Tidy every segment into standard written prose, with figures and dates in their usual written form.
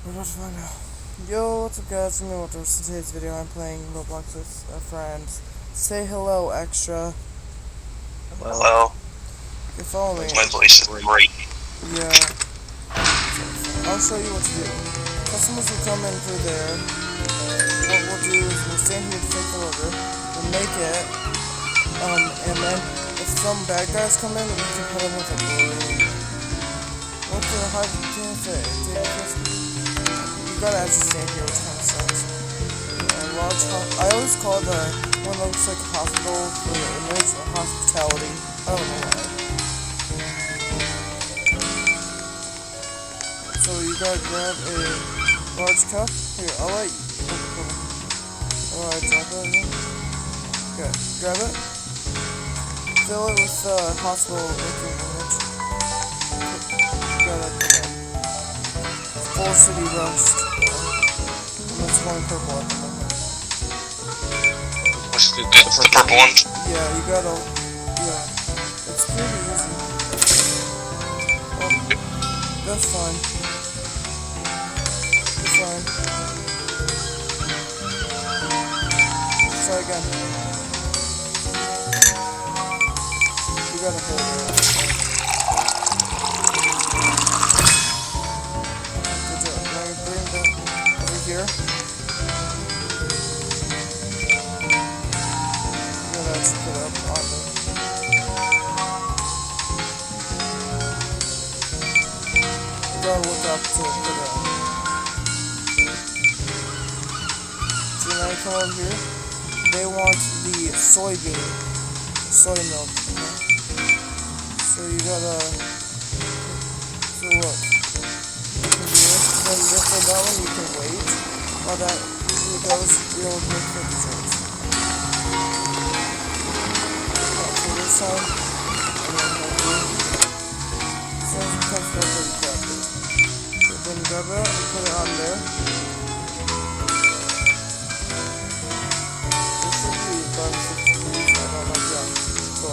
We're about to find out. Yo, what's up guys? I'm Waters. In today's video I'm playing Roblox with friends. Say hello, Extra. Hello. You can follow me. My voice is great. Yeah. I'll show you what to do. Customers will come in through there. What we'll do is we'll stand here to take the order. We'll make it. And then if some bad guys come in, we can hit them with a broom. What the hell did you say? You gotta actually stand here, which kind of sucks. I always call the one that looks like a hospital for the image or hospitality. I don't know why. So you gotta grab a large cup. Here, I'll let you. Alright, drop it in. Okay, grab it. Fill it with the hospital looking image. You gotta put it. Full city roast. And it's going purple at the moment. What's the purple one? Yeah, you gotta. Yeah. It's pretty easy. Oh, that's fine. It's fine. Try again. You gotta hold it. Good job. Now you bring that over here. You gotta actually put it up on the. You gotta look up to put it on. So now you come over here. They want the soy milk. So you gotta, so look, you can do this, then for that one you can wait, while that goes, you'll make 50 cents. For this time, and then this becomes pretty crappy. So then grab it and put it on there. It should be about 60 degrees, I don't know, yeah, so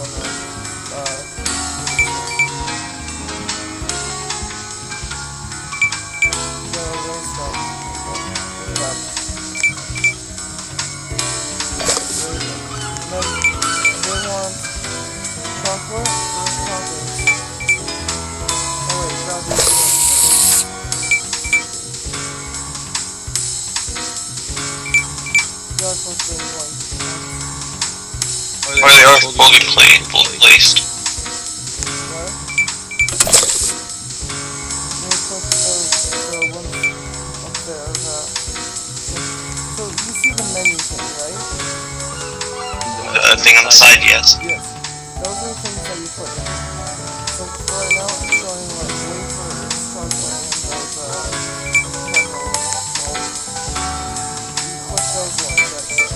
chocolate or toppings. Oh wait, grab this. Grab what's in one. Or they are fully placed. What? Let me put the one up there. So you see the menu thing, right? The thing on the side, yes. Yes. Those are the things that you put in. So right now I'm showing like wafers, chocolate, and those you click those ones, that's it.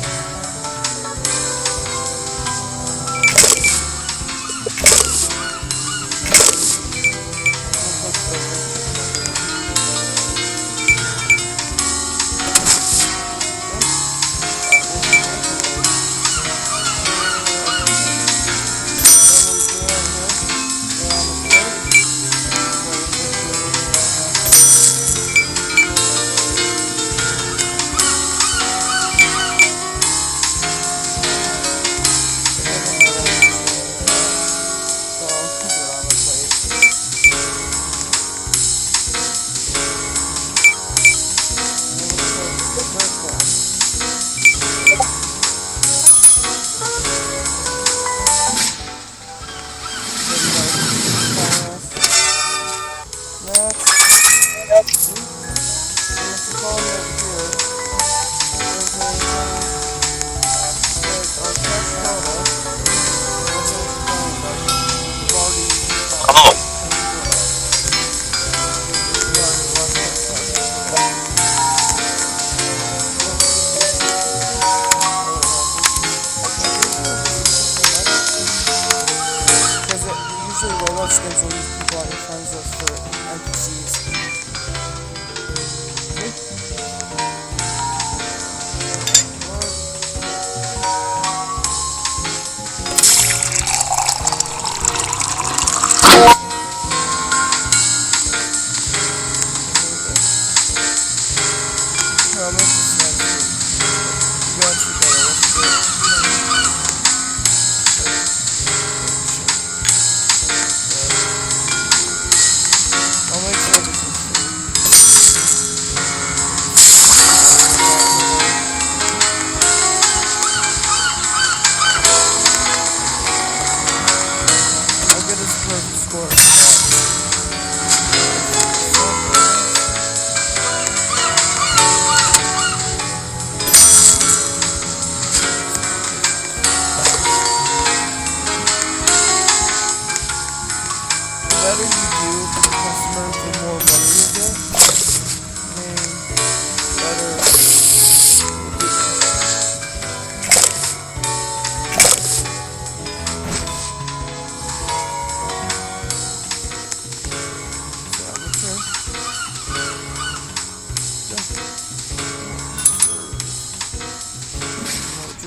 Skins will use people on your friends list for NPCs.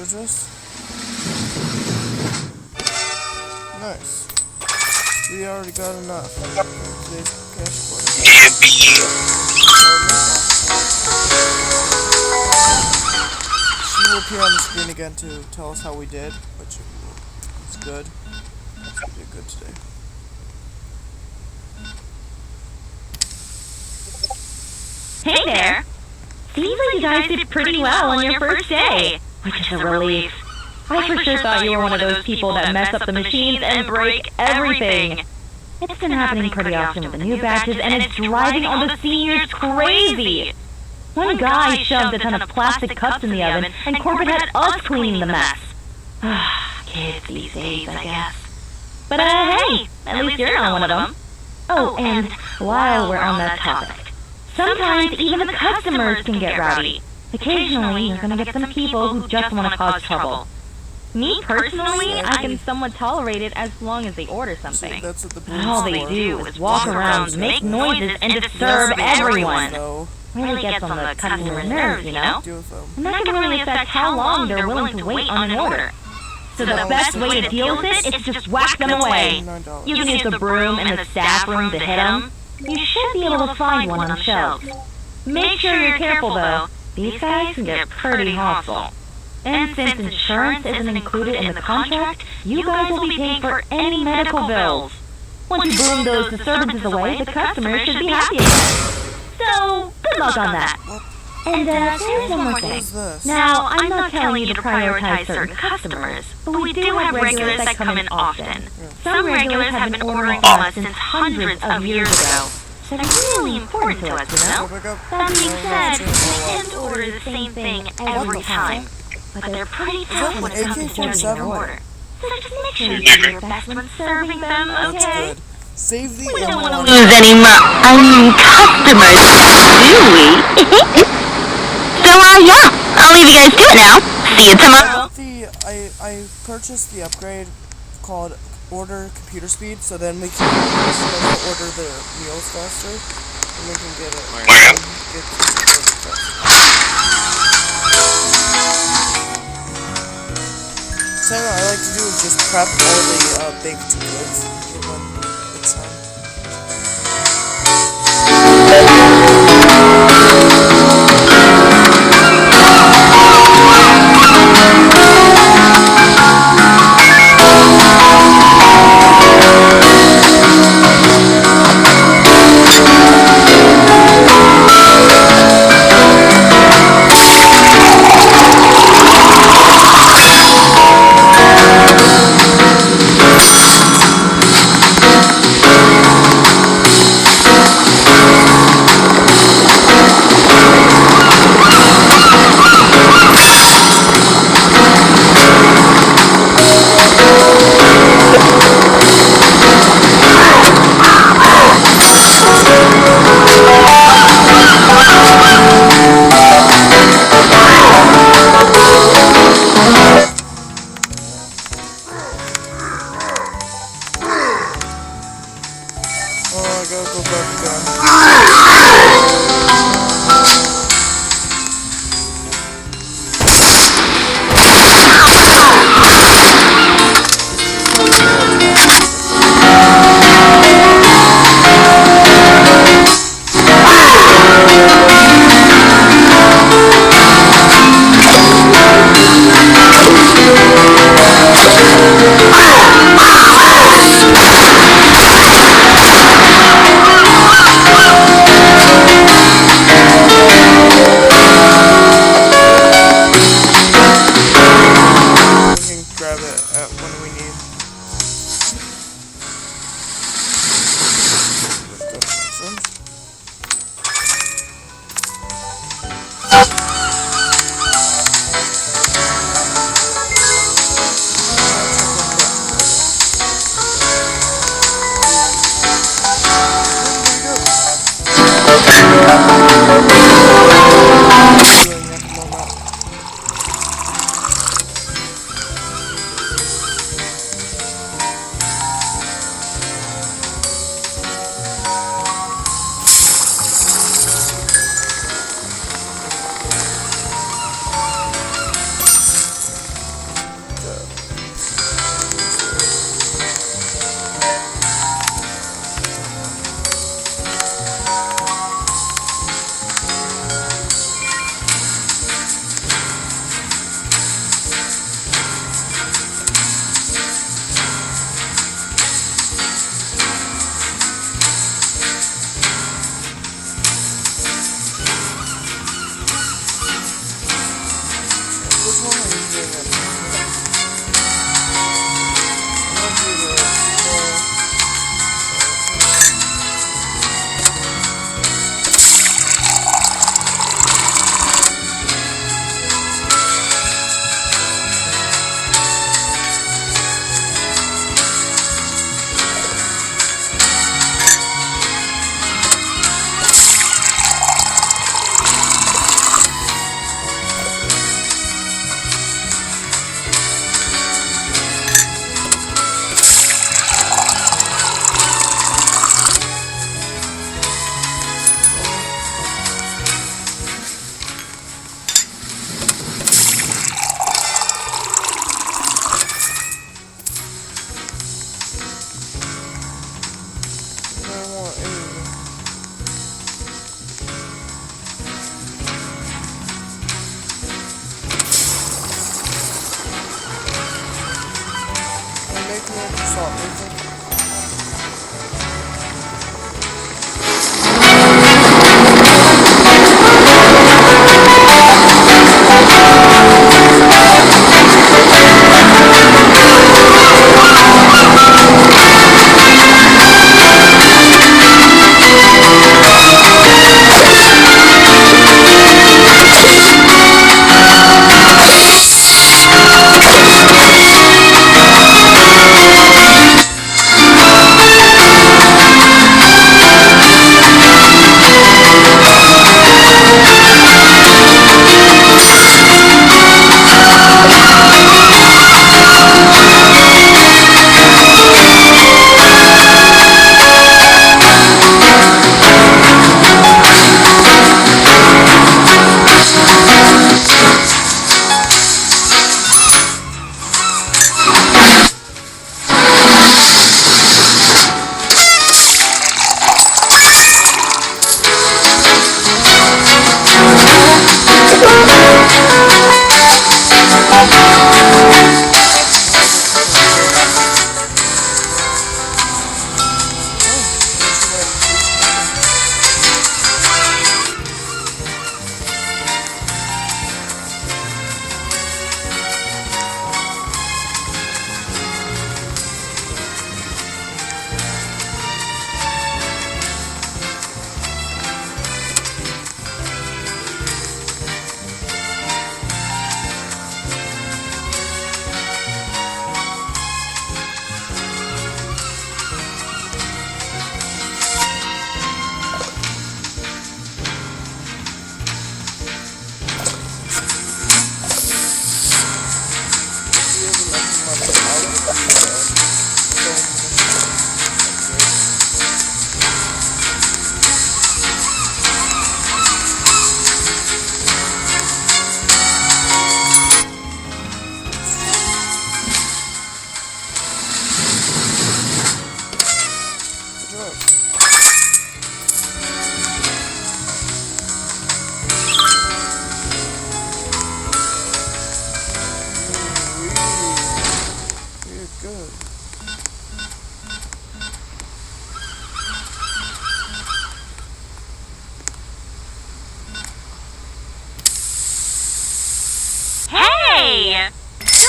address. Nice. We already got enough. Today's cash quota. Yippee. She will appear on the screen again to tell us how we did, which is good. That's gonna be good today. Hey there! Seems like you guys did pretty well on your first day, which is a relief. I for sure thought you were one of those people that mess up the machines and break everything. It's been happening pretty often with the new batches, and it's driving all the seniors crazy. One guy shoved a ton of plastic cups in the oven, and Corbett had us cleaning the mess. Kids these days, I guess. But hey, at least you're not one of them. Oh, and while we're on that topic, sometimes even the customers can get rowdy. Occasionally, you're gonna get some people who just want to cause trouble. Me personally, I can somewhat tolerate it as long as they order something. That's what the But all they for. do is walk around, make noises, and disturb everyone. So, Really gets on the customer's nerves, you know? deal with them. And that can really affect how long they're willing to wait on an order. So the best way to deal with it is to just whack them away. $9. You can use the broom in the staff room to hit them. You should be able to find one on the shelves. Make sure you're careful though. These guys can get pretty hostile. And since insurance isn't included in the contract, you guys will be paying for any medical bills. Once you broom those disturbances away, the customers should be happy again. So, good luck on that. And there's one more What thing. is this? Now, I'm not telling you to prioritize certain customers, but we do have regulars that come in often. Some regulars have been ordering from us since hundreds of years ago. So they're really important to us, you know? Pick up. That being said, No, we tend to order the same thing every time. But they're pretty tough when it comes to judging their order. So just make sure you do your best when serving them, That's okay? good. Save the We don't want to M1. lose any customers, do we? So, yeah, I'll leave you guys to it now. See you tomorrow. I purchased the upgrade called Order Computer Speed, so then we can order the meals faster, and we can get it. Where? Get the order faster. So what I like to do is just prep all the baked goods for when it's time.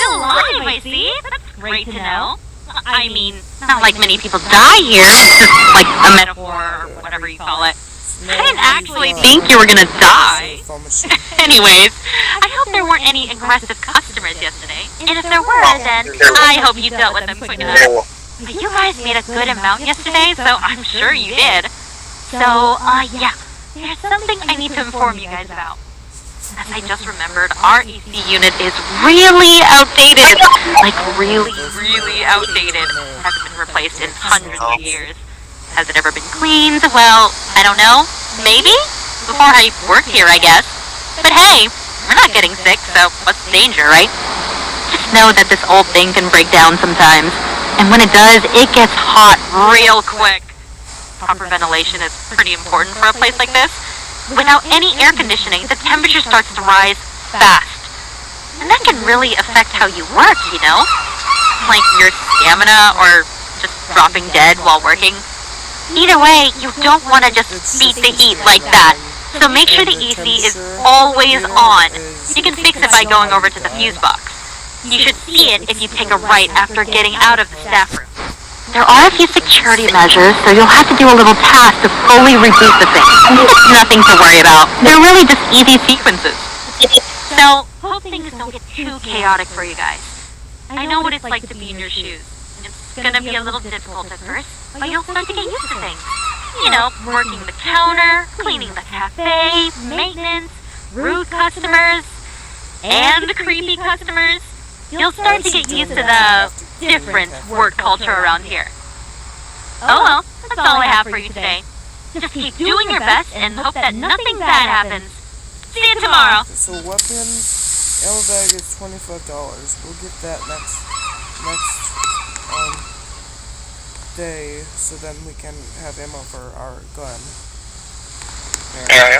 still alive, I see. That's great to know. I mean, not like many people die here. It's just like a metaphor or whatever you call it. I didn't actually think you were gonna die. Anyways, I hope there weren't any aggressive customers yesterday. And if there were, then I hope you dealt with them quick enough. You guys made a good amount yesterday, so I'm sure you did. So, yeah. There's something I need to inform you guys about. As I just remembered, our AC unit is really outdated. Like, really, really outdated. It hasn't been replaced in hundreds of years. Has it ever been cleaned? Well, I don't know. Maybe? Before I worked here, I guess. But hey, we're not getting sick, so what's the danger, right? Just know that this old thing can break down sometimes. And when it does, it gets hot real quick. Proper ventilation is pretty important for a place like this. Without any air conditioning, the temperature starts to rise fast. And that can really affect how you work, you know? Like your stamina or just dropping dead while working. Either way, you don't want to just beat the heat like that. So make sure the AC is always on. You can fix it by going over to the fuse box. You should see it if you take a right after getting out of the staff room. There are a few security measures, so you'll have to do a little task to fully reboot the thing. It's nothing to worry about. They're really just easy sequences. So, hope things don't get too chaotic for you guys. I know what it's like to be in your shoes. It's gonna be a little difficult at first, but you'll start to get used to things. You know, working the counter, cleaning the cafe, maintenance, rude customers, and the creepy customers. You'll start to get used to the different work culture around here. Oh well, that's all I have for you today. Just keep doing your best and hope that nothing bad happens. See you tomorrow. So weapons, ammo bag is $25. We'll get that next day, so then we can have ammo for our gun. Yeah.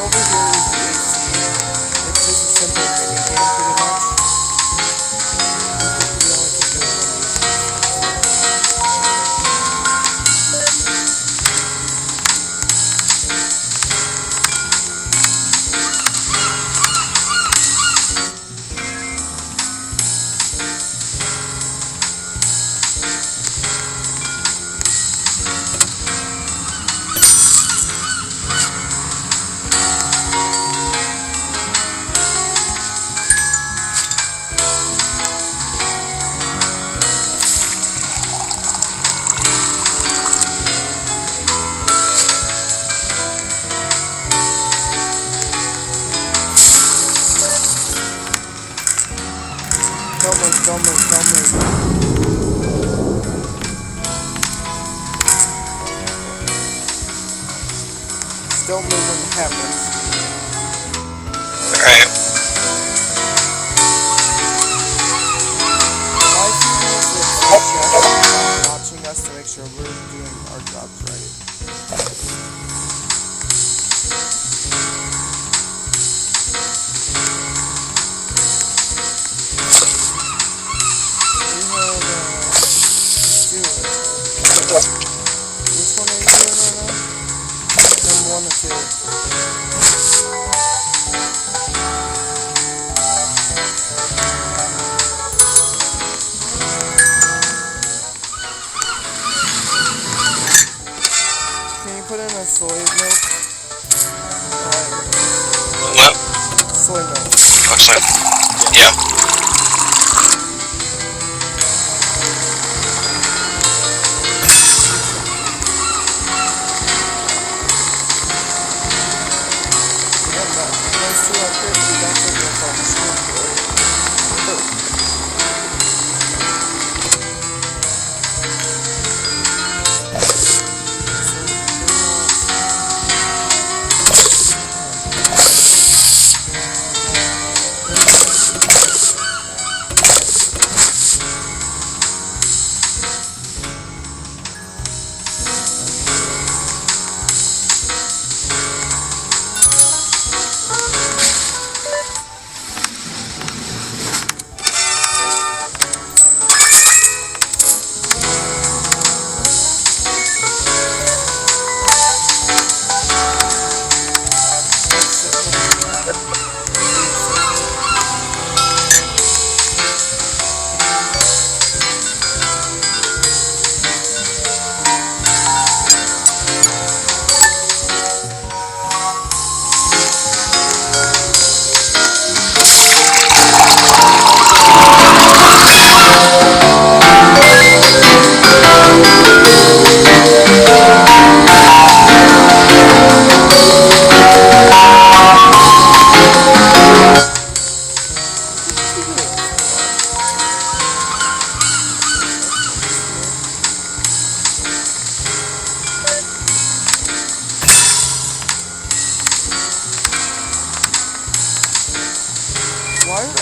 Over here is the AC. It's just a simple mini game, pretty much. We only can do one Don't move. Just don't move when it happens. Alright. My people is just watching us to make sure we're doing our jobs right. Which one are you doing right now? Number 1 or 2? Can you put in a soy milk? What? Soy milk. What's that? Yeah. Those two up there, so that's what we're called scoop.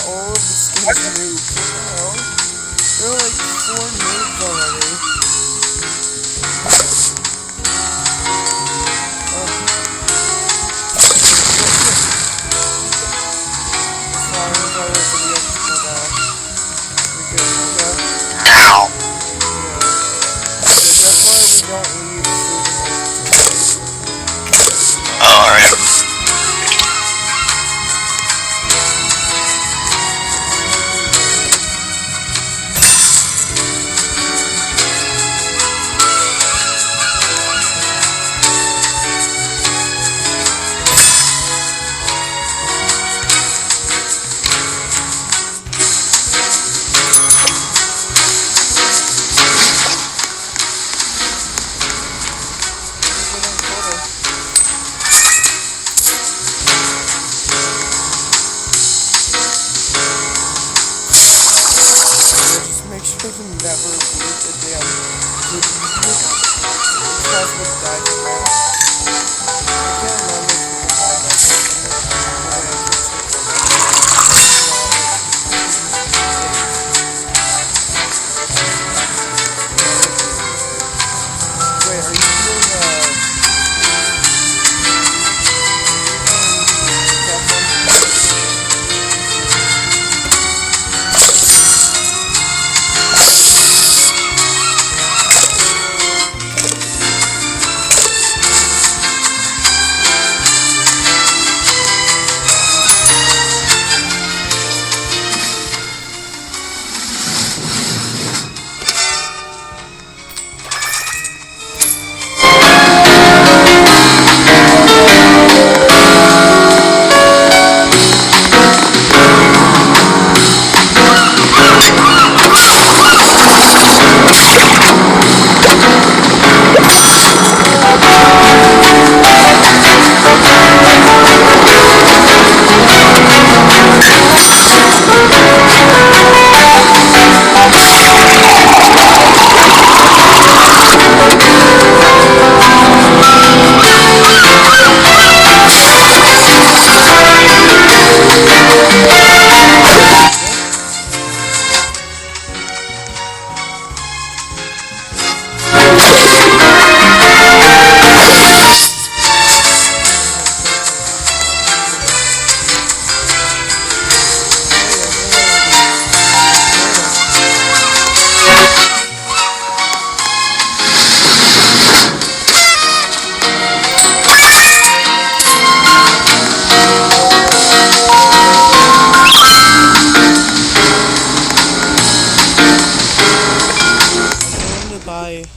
all of the skins noobs. What the hell? There are like 4 noobs already. Ow. Alright.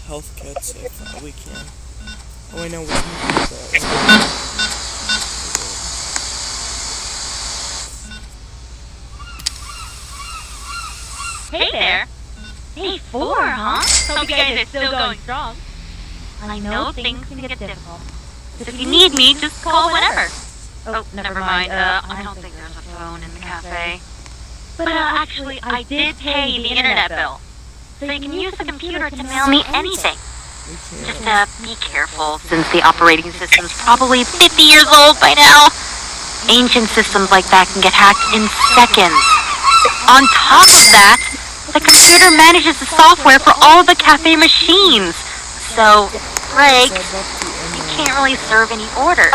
Health kits if we can. Oh, I know we can do that. Hey there. Day 4, huh? Hope you guys are still going strong. I know things can get difficult. If you need me, just call whenever. Oh, never mind. I don't think there's a phone in the cafe. But actually, I did pay the internet bill. So you can use the computer to mail me anything. Just be careful, since the operating system's probably 50 years old by now. Ancient systems like that can get hacked in seconds. On top of that, the computer manages the software for all of the cafe machines. So, breaks, you can't really serve any orders.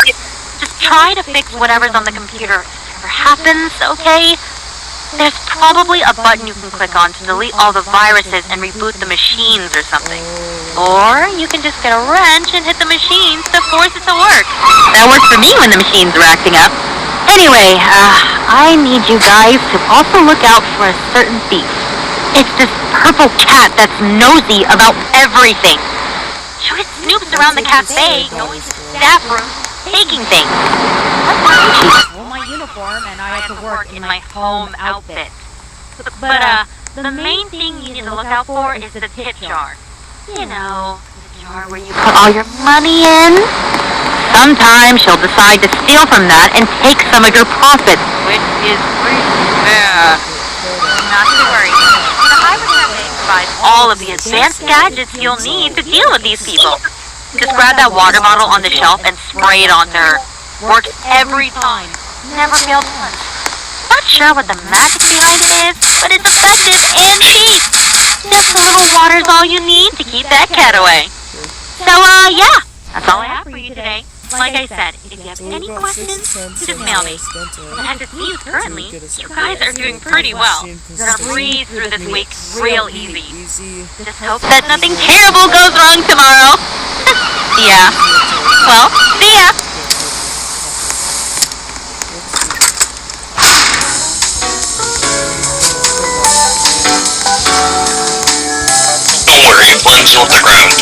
Just try to fix whatever's on the computer. If it ever happens, okay? There's probably a button you can click on to delete all the viruses and reboot the machines or something. Or you can just get a wrench and hit the machines to force it to work. That works for me when the machines are acting up. Anyway, I need you guys to also look out for a certain thief. It's this purple cat that's nosy about everything. She always snoops around the cafe, going to the staff room, taking things. She stole my uniform and I had to work in my home outfit. But the main thing you need to look out for is the tip jar. You know, the jar where you put all your money in. Sometimes she'll decide to steal from that and take some of your profits, which is not to worry. The Hybrid Cafe provides all of the advanced gadgets you'll need to deal with these people. Just grab that water bottle on the shelf and spray it onto her. Works every time. Never fails once. Not not sure what the magic behind it is, but it's effective and cheap. Just a little water's all you need to keep that cat away. So, yeah, that's all I have for you today. Like I said, if you have any questions, just mail me. But as it seems currently, you guys are doing pretty well. You're gonna breeze through this week real easy. Just hope that nothing terrible goes wrong tomorrow. Yeah. Well, see ya! Don't worry, blends with the ground.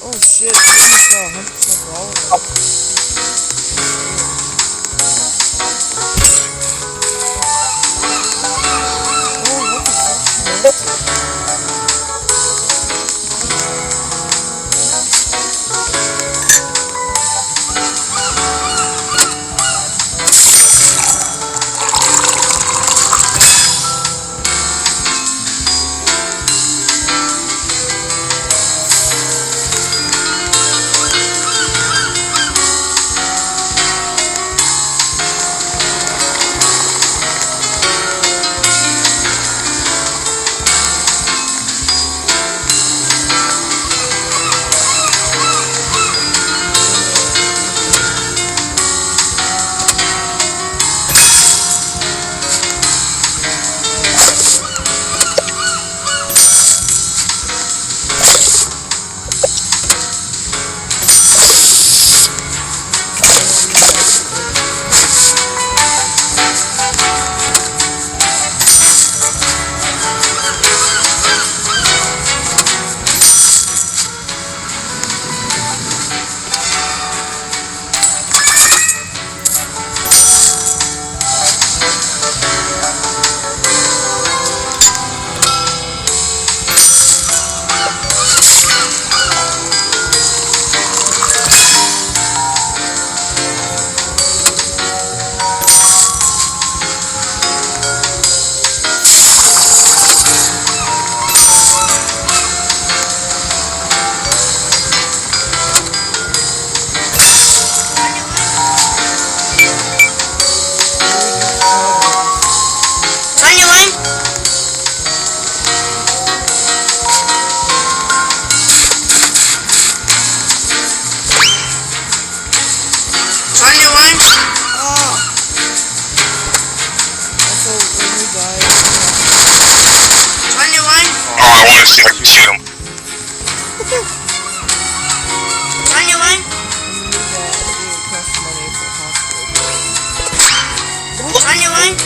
Oh shit, this is 100% wrong. Oh, what the fuck? see if I can shoot him. On your line? On your line?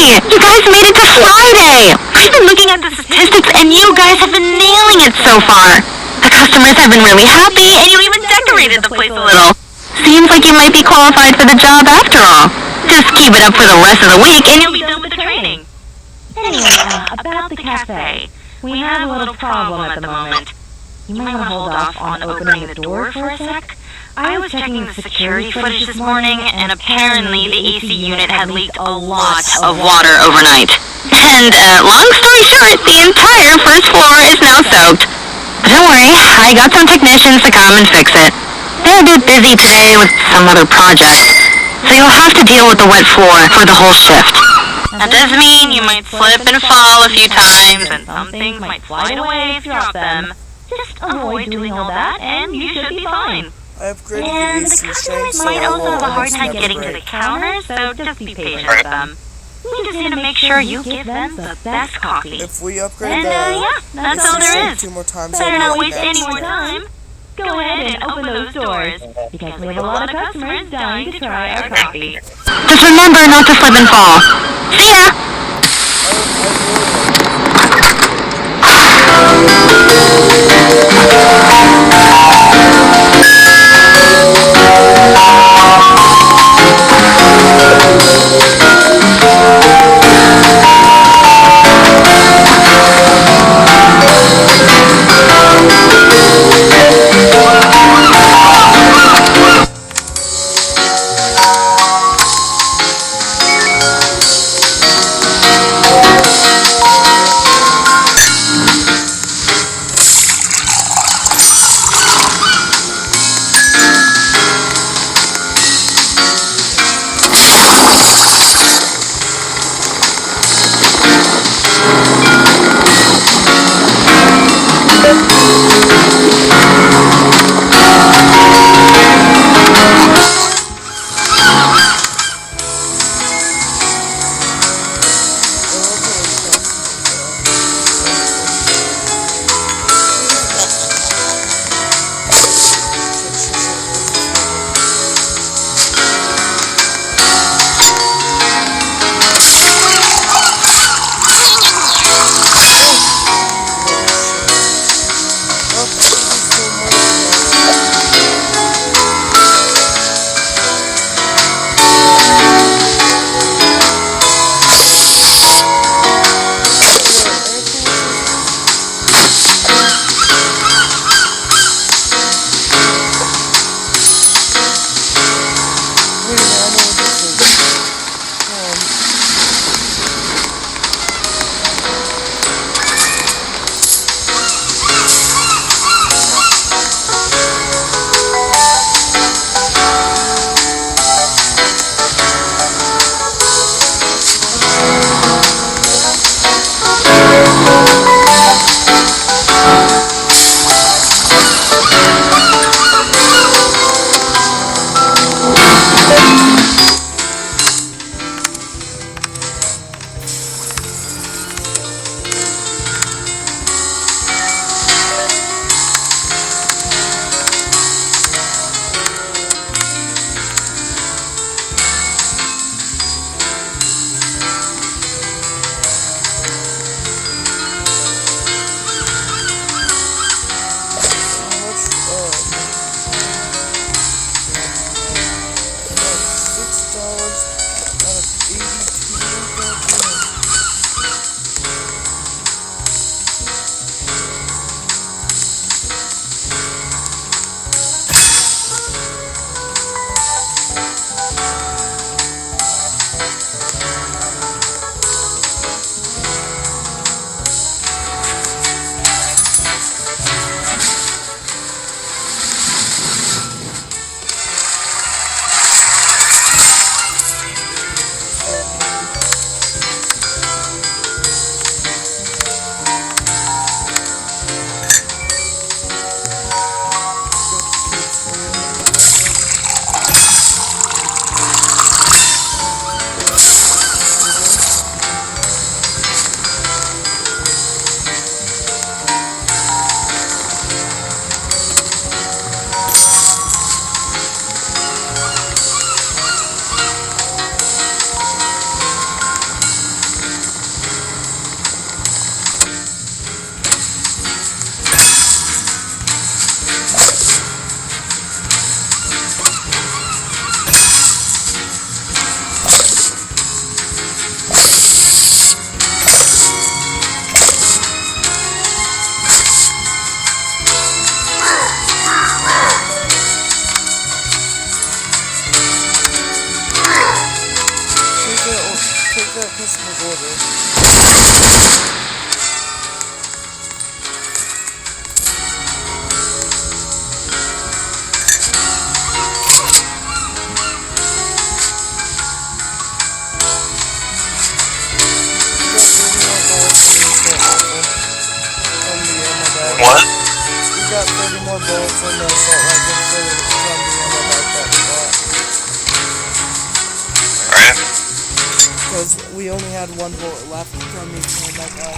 Yay! You guys made it to Friday! I've been looking at the statistics and you guys have been nailing it so far. The customers have been really happy and you even decorated the place a little. Seems like you might be qualified for the job after all. Just keep it up for the rest of the week and you'll be done with the training. Anyway, about the cafe. We have a little problem at the moment. You might want to hold off on opening the door for a sec. I was checking the security footage this morning, and apparently the AC unit had leaked a lot of water overnight. And, long story short, the entire first floor is now soaked. But don't worry, I got some technicians to come and fix it. They're a bit busy today with some other project, so you'll have to deal with the wet floor for the whole shift. That does mean you might slip and fall a few times, and some things might slide away if you drop them. Just avoid doing all that, and you should be fine. I upgraded And the the AC customers strength, so might I also will have a hard almost time never getting to the break. counter, so just be patient with them. We just need to make sure you give them the best coffee. If we upgrade And, the yeah, that's AC all there strength is. 2 more times, Better I'll not be waste like any that. more time. Go ahead and open those doors, because we have a lot of customers dying to try our coffee. Just remember not to slip and fall. See ya! that customer's order. What? We got 30 more bullets in the assault rifle for the zombie ammo back that we bought. Alright. Because we only had one bullet left from me killing that guy.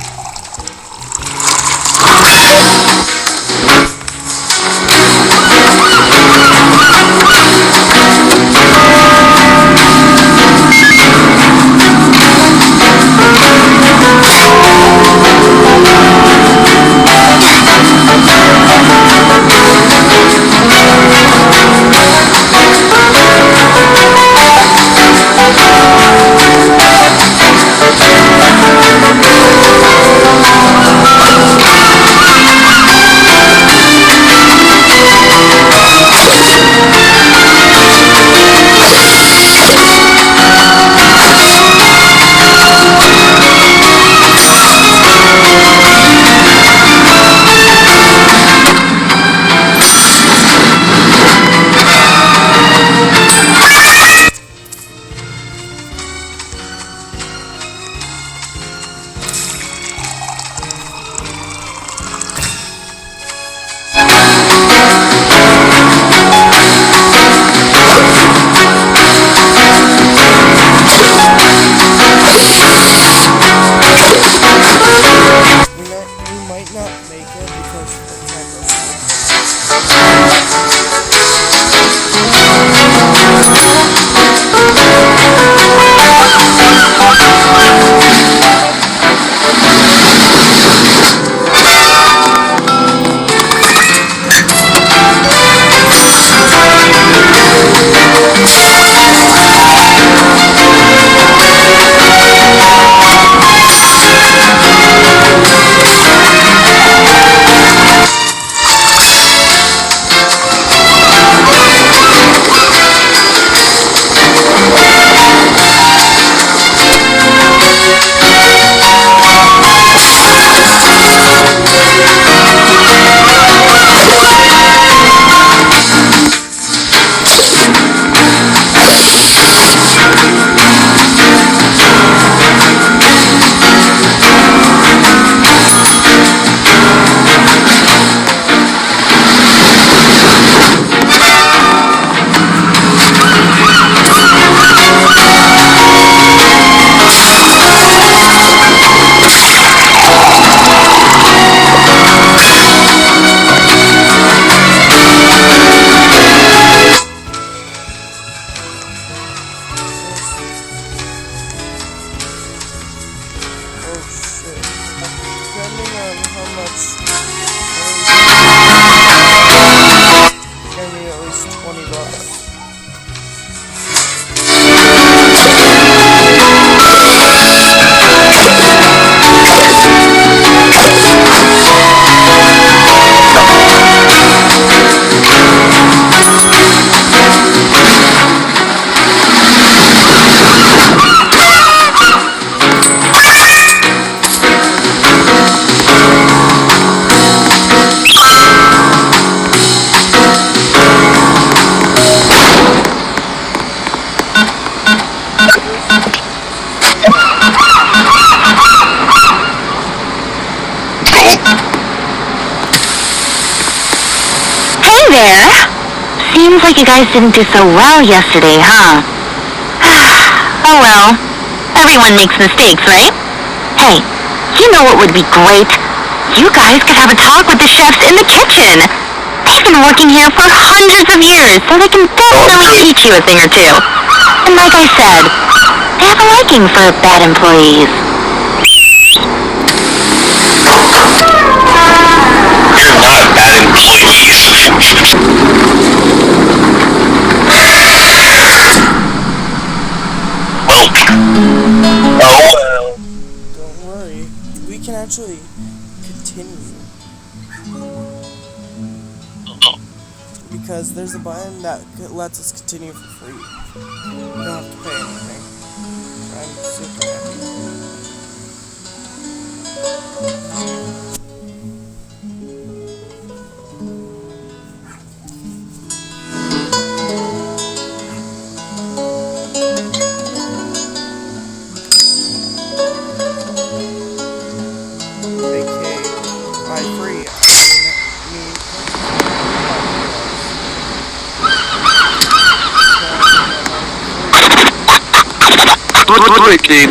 We might not make it because the camera's there. Seems like you guys didn't do so well yesterday, huh? Oh well. Everyone makes mistakes, right? Hey, you know what would be great? You guys could have a talk with the chefs in the kitchen. They've been working here for hundreds of years, so they can definitely teach you a thing or two. And like I said, they have a liking for bad employees. We're not bad employees. Well. Don't worry, we can actually continue. Because there's a button that lets us continue for free. You don't have to pay anything. I'm super happy. breaking.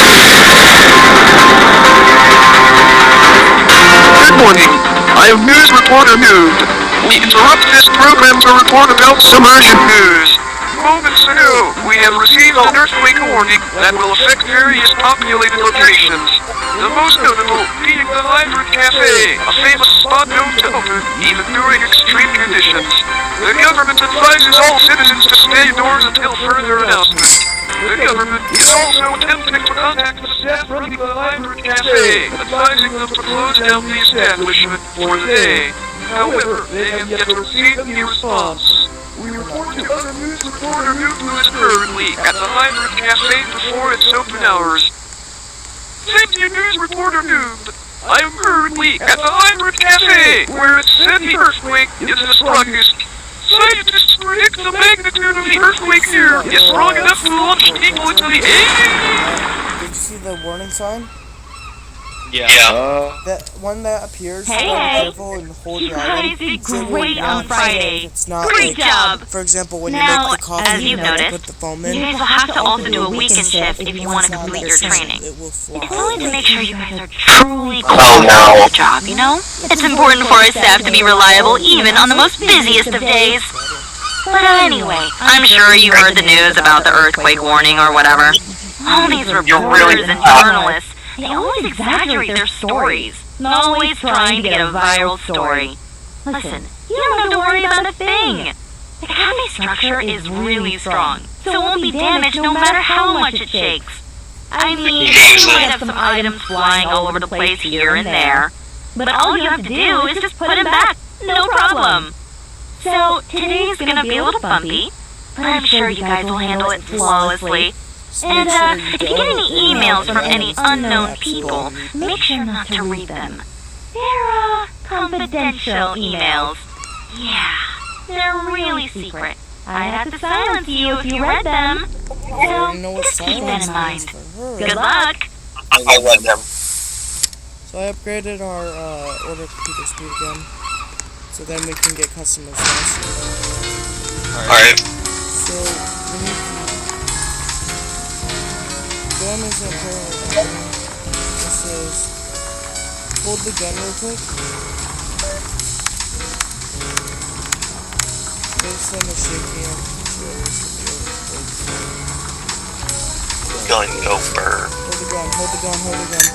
Good morning. I am news reporter Nude. We interrupt this program to report about some urgent news. Moments ago, we have received an earthquake warning that will affect various populated locations. The most notable being the Hybrid Cafe, a famous spot known to open even during extreme conditions. The government advises all citizens to stay indoors until further announcement. The government is also attempting to contact the staff running the Hybrid Cafe, advising them to close down the establishment for the day. However, they have yet to receive any response. We report to other news reporter Newt, who is currently at the Hybrid Cafe before its open hours. Thank you, news reporter Noob. I am currently at the Hybrid Cafe, where it said the earthquake is the strongest. Scientists predict the magnitude of the earthquake here is strong enough to launch people into the air. Did you see the warning sign? Yeah. That one that appears, Hey, be hey. careful and hold You your item. guys did So it will great on launch Friday. if it's not Great like, job. For example, when you Now, make the coffee, as you you've gotta noticed, put the foam You in. guys will have to also do a weekend shift if you want to Once complete that your season, training. It will fly. It's always to make sure you guys are truly Oh, qualified no. for the job, you know? It's important for our staff to be reliable even on the most busiest of days. But anyway, I'm sure you heard the news about the earthquake warning or whatever. All these reporters and journalists, they always exaggerate their stories, always trying to get a viral story. Listen, you don't have to worry about a thing. The cafe structure is really strong, so it won't be damaged no matter how much it shakes. I mean, you might have some items flying all over the place here and there, but all you have to do is just put them back, no problem. So, today's gonna be a little bumpy, but I'm sure you guys will handle it flawlessly. And, if you get any emails from any unknown people, make sure not to read them. They're, confidential emails. Yeah, they're really secret. I'd have to silence you if you read them. I already know So, what just keep that silence in mind. means for her. Good luck! I read them. So I upgraded our order computer speed again, so then we can get customers faster. Alright. So we need to. Gun is important. This is hold the gun real quick. There's some shaky and Gun over. hold the gun, hold the gun, hold the gun.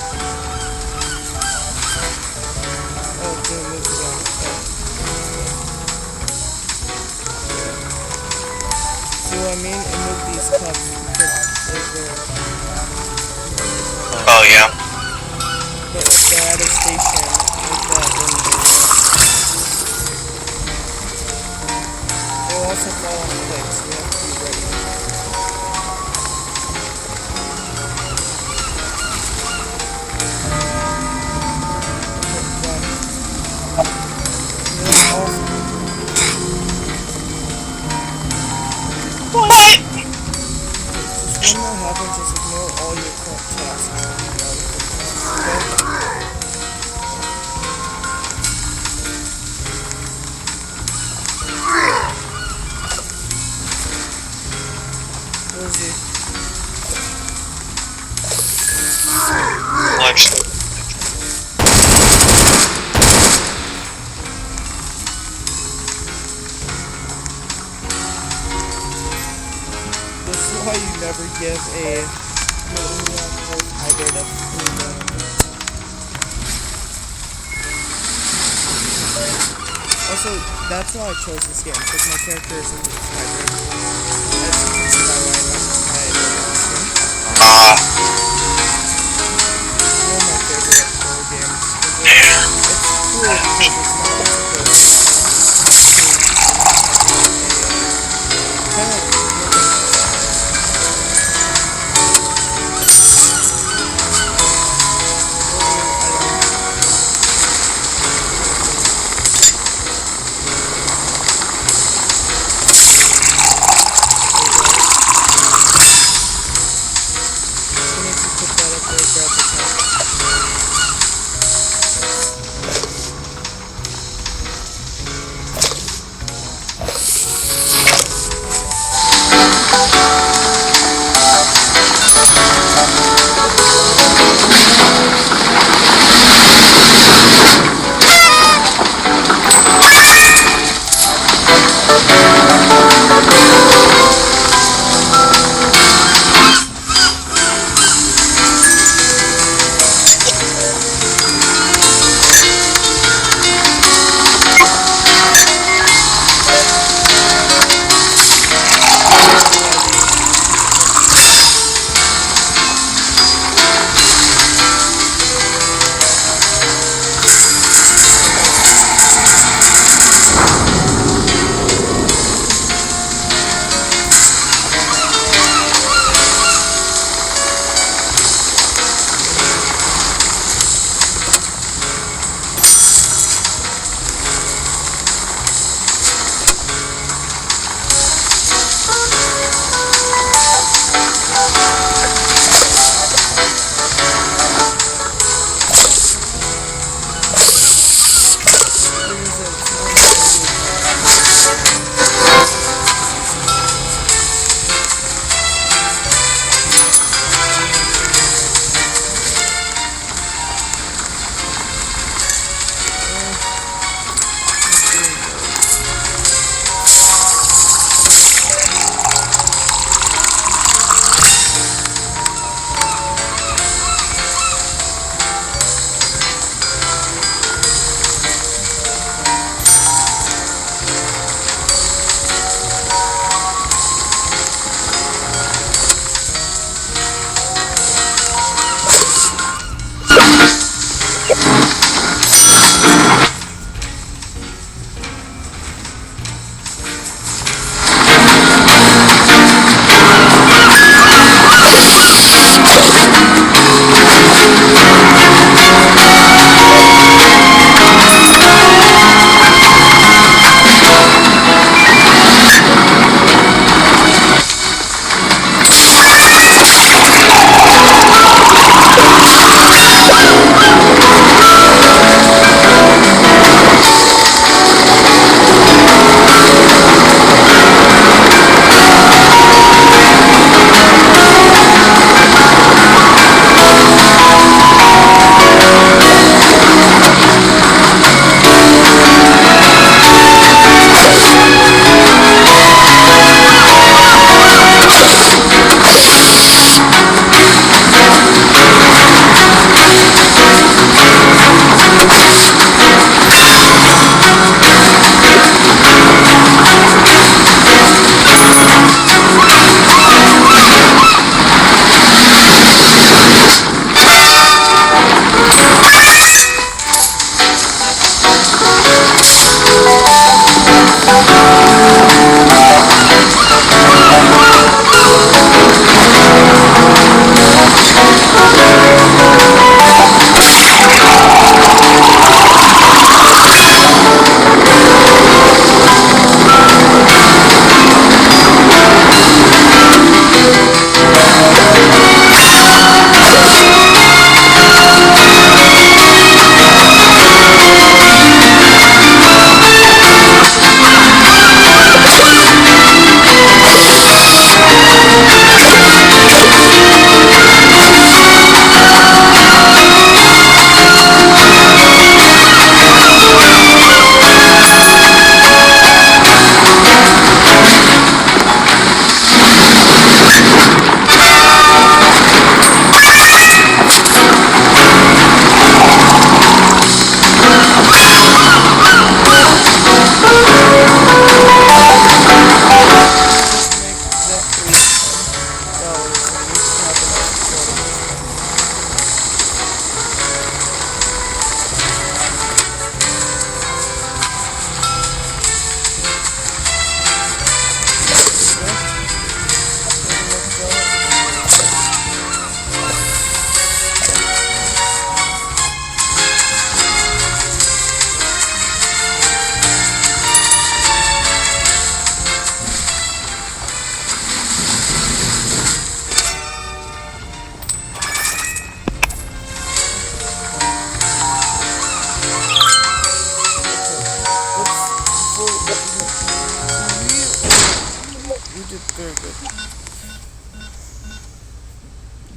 Oh, dude, move the gun. See what I mean? And move these cups because they're Oh, yeah. but if they're at a station like that, then they'll also fall on quick, so we have to be ready. Just when that happens, just ignore all your current tasks. Where is he? Lunch. This is why you never give a hybrid a Also, that's why I chose this game, because my character is a hybrid. As you can see by my it's one of my favorite horror games. It's cool because it's not as close. Kind of like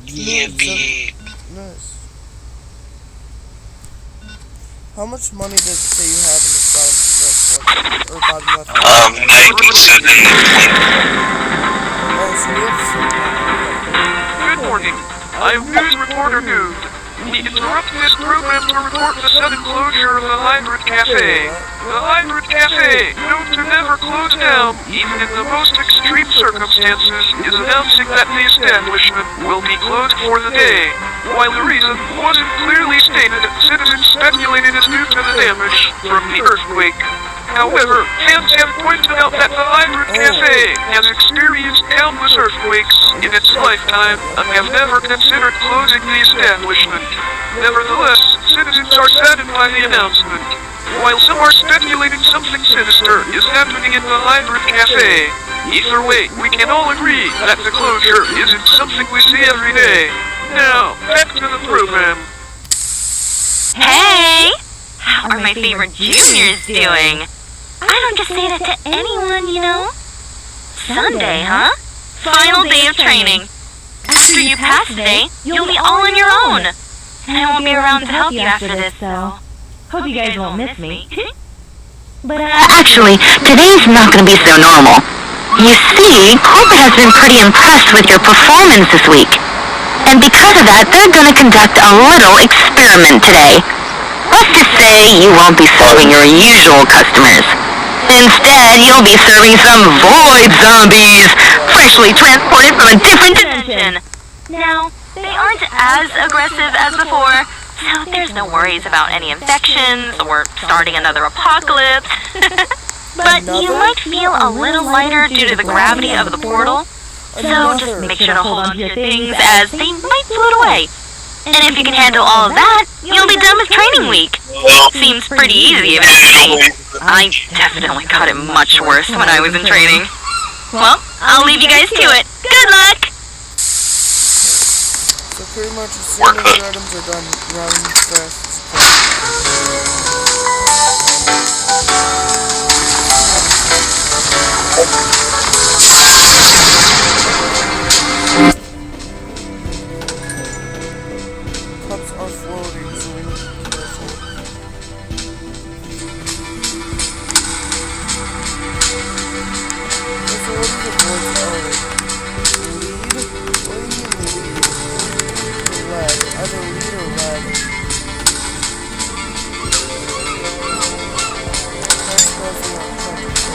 Yippee. Nice. How much money does it say you have in this bottom left one? Or bottom left one? 97. Oh, so we have some. Good morning. I am news reporter Nude. We interrupt this program to report the sudden closure of the Hybrid Cafe. The Hybrid Cafe, known to never close down, even in the most extreme circumstances, is announcing that the establishment will be closed for the day. While the reason wasn't clearly stated, citizens speculated is due to the damage from the earthquake. However, fans have pointed out that the Hybrid Cafe has experienced countless earthquakes in its lifetime and have never considered closing the establishment. Nevertheless, citizens are saddened by the announcement. While some are speculating something sinister is happening in the Hybrid Cafe, either way, we can all agree that the closure isn't something we see every day. Now, back to the program. Hey! How are my favorite juniors doing? I don't just say that to anyone, you know? Sunday, huh? Final day of training. After you pass today, you'll be all on your own. And I won't be around to help you after this, so hope you guys won't miss me. But, Actually, today's not going to be so normal. You see, corporate has been pretty impressed with your performance this week. And because of that, they're going to conduct a little experiment today. Let's just say you won't be serving your usual customers. Instead, you'll be serving some void zombies, freshly transported from a different dimension. Now, they aren't as aggressive as before, so there's no worries about any infections or starting another apocalypse. But you might feel a little lighter due to the gravity of the portal, so just make sure to hold on to your things as they might float away. And if you can handle all of that, you'll be done with training week. Seems pretty easy if you ask me. I definitely got it much worse when I was in training. Well, I'll leave you guys to it. Good luck! So pretty much as soon as your items are done running fast. Cups are floating, so we need to be careful. So what is the voice? Lead? What do you mean lead? Lead. Either lead or lead. That's definitely not trying to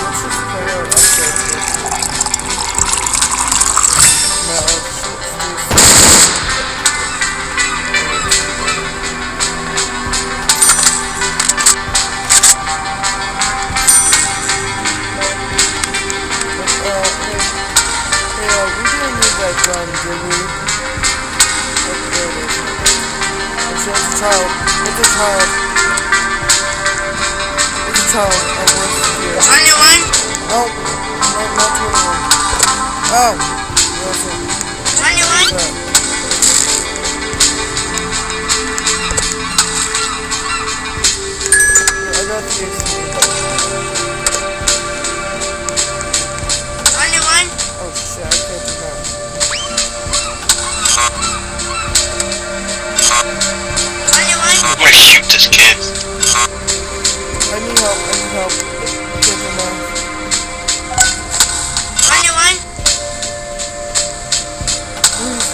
let's just play our upgrade. No, we didn't need that gun, did we? Oh, there it is. It's a child. It's a child. It's a child. And we're here. 21? No, not 21. Oh! Listen. 21? I got these. 21? Oh shit, I can't do that. 21? I'm gonna shoot this kid. I need help, Can't do that. 21? Please,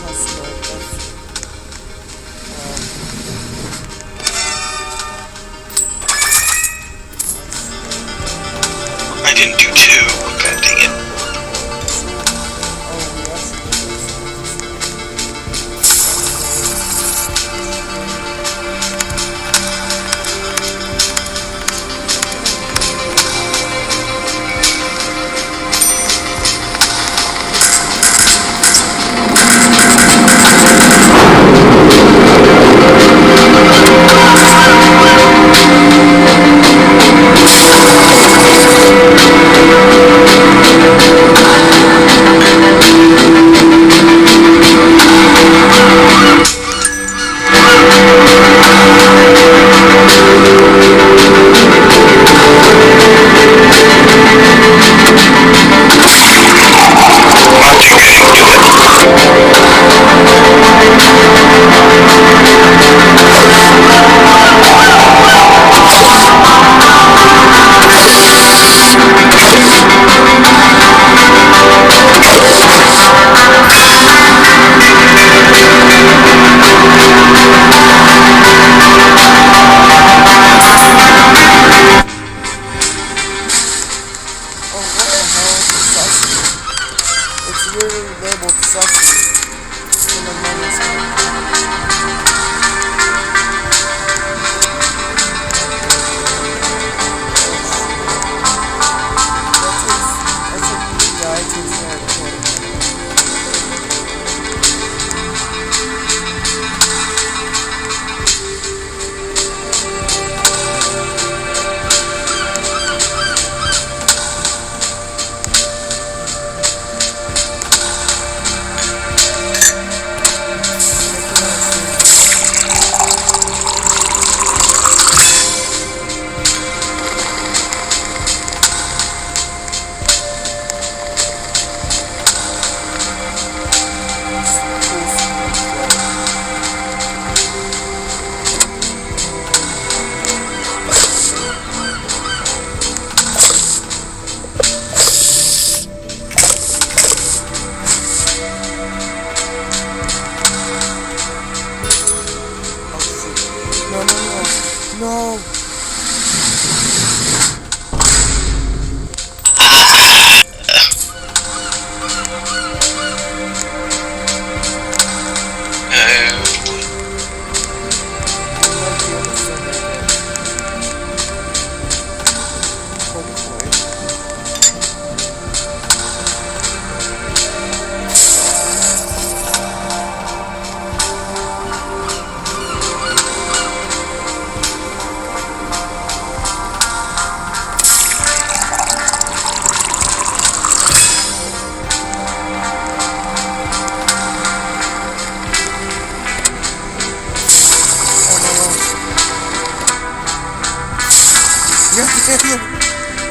customer. I didn't do 2. God dang it. No!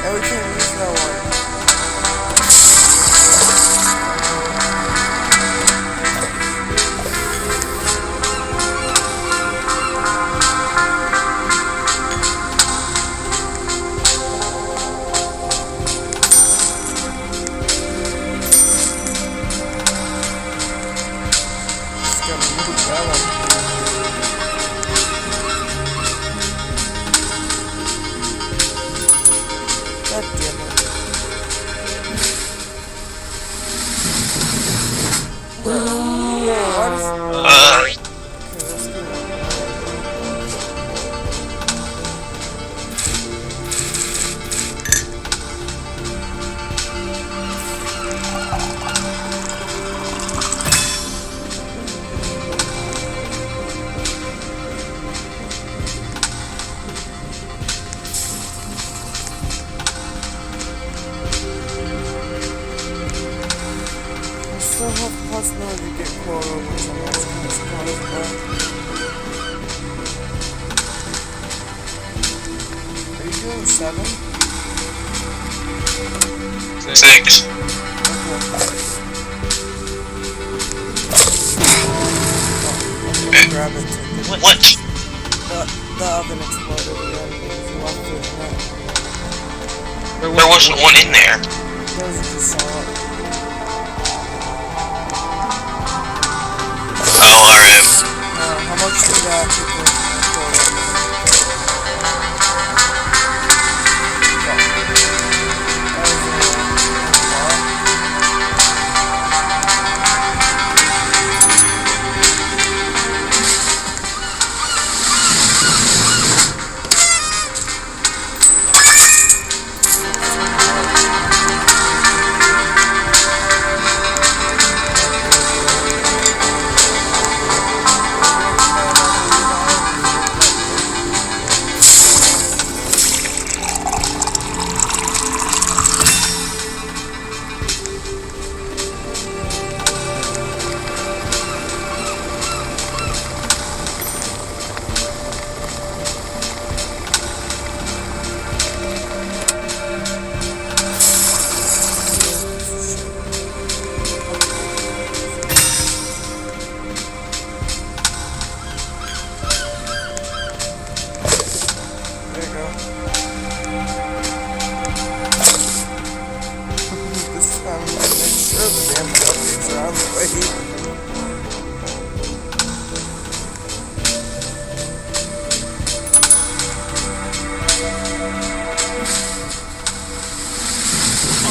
And we can't use that one. Just gotta move that one. God damn it. What is... Okay, let's do it. I still have the possibility to get Quora, which I'm actually kind of surprised by. Are you doing 7? 6. Okay. Grab it. What? The oven exploded again. If you left it in There wasn't one in there. Those you just saw it. magically recording. There you go. This time I'm gonna make sure the damn cupcakes are on the way.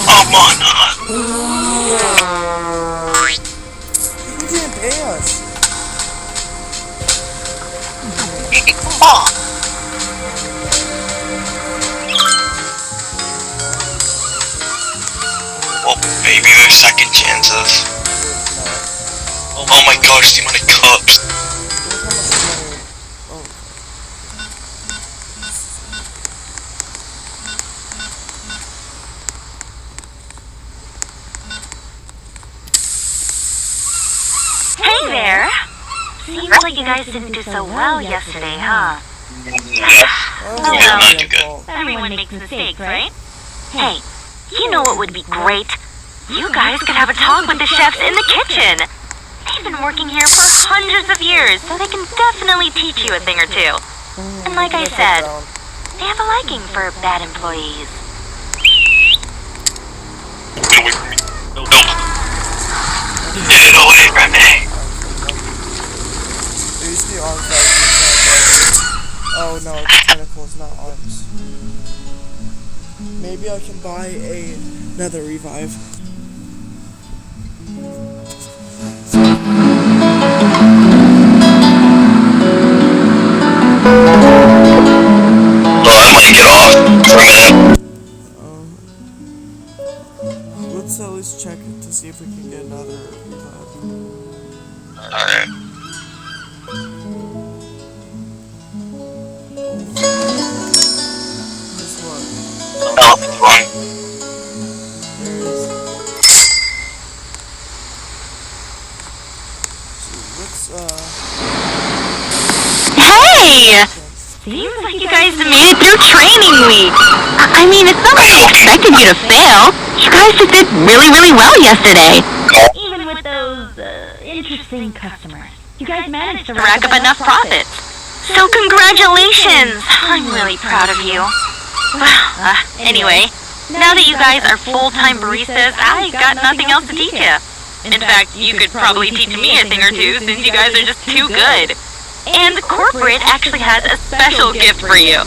I'm on. You can't pay us. Oh. Well, maybe there's second chances. Oh my gosh, the amount of cups. Look how much money. Oh. Hey there. Seems like you guys didn't do so well yesterday, huh? Oh, Yeah, not too good. fault. Everyone makes mistakes, right? Hey, you know what would be great? You guys could have a talk with the chefs in the kitchen. They've been working here for hundreds of years, so they can definitely teach you a thing or two. And like I said, they have a liking for bad employees. Nope. Get away from me. There used to be arms that was oh no, it's tentacles, not arms. Maybe I can buy another revive. Well, I might get off for a minute. Let's at least check it to see if we can get another revive. Alright. This one. Oh, it's fine. There it is. So Hey! Seems like You guys made it through training week. I mean, it's not like I expected you to fail. You guys just did really, really well yesterday. even with those interesting customers, you guys managed to Rack up enough profits. So congratulations! I'm really proud of you. Well, anyway, now that you guys are full-time baristas, I got nothing else to teach you. In fact, you could probably teach me a thing or two since you guys are just too good. And corporate actually has a special gift for you.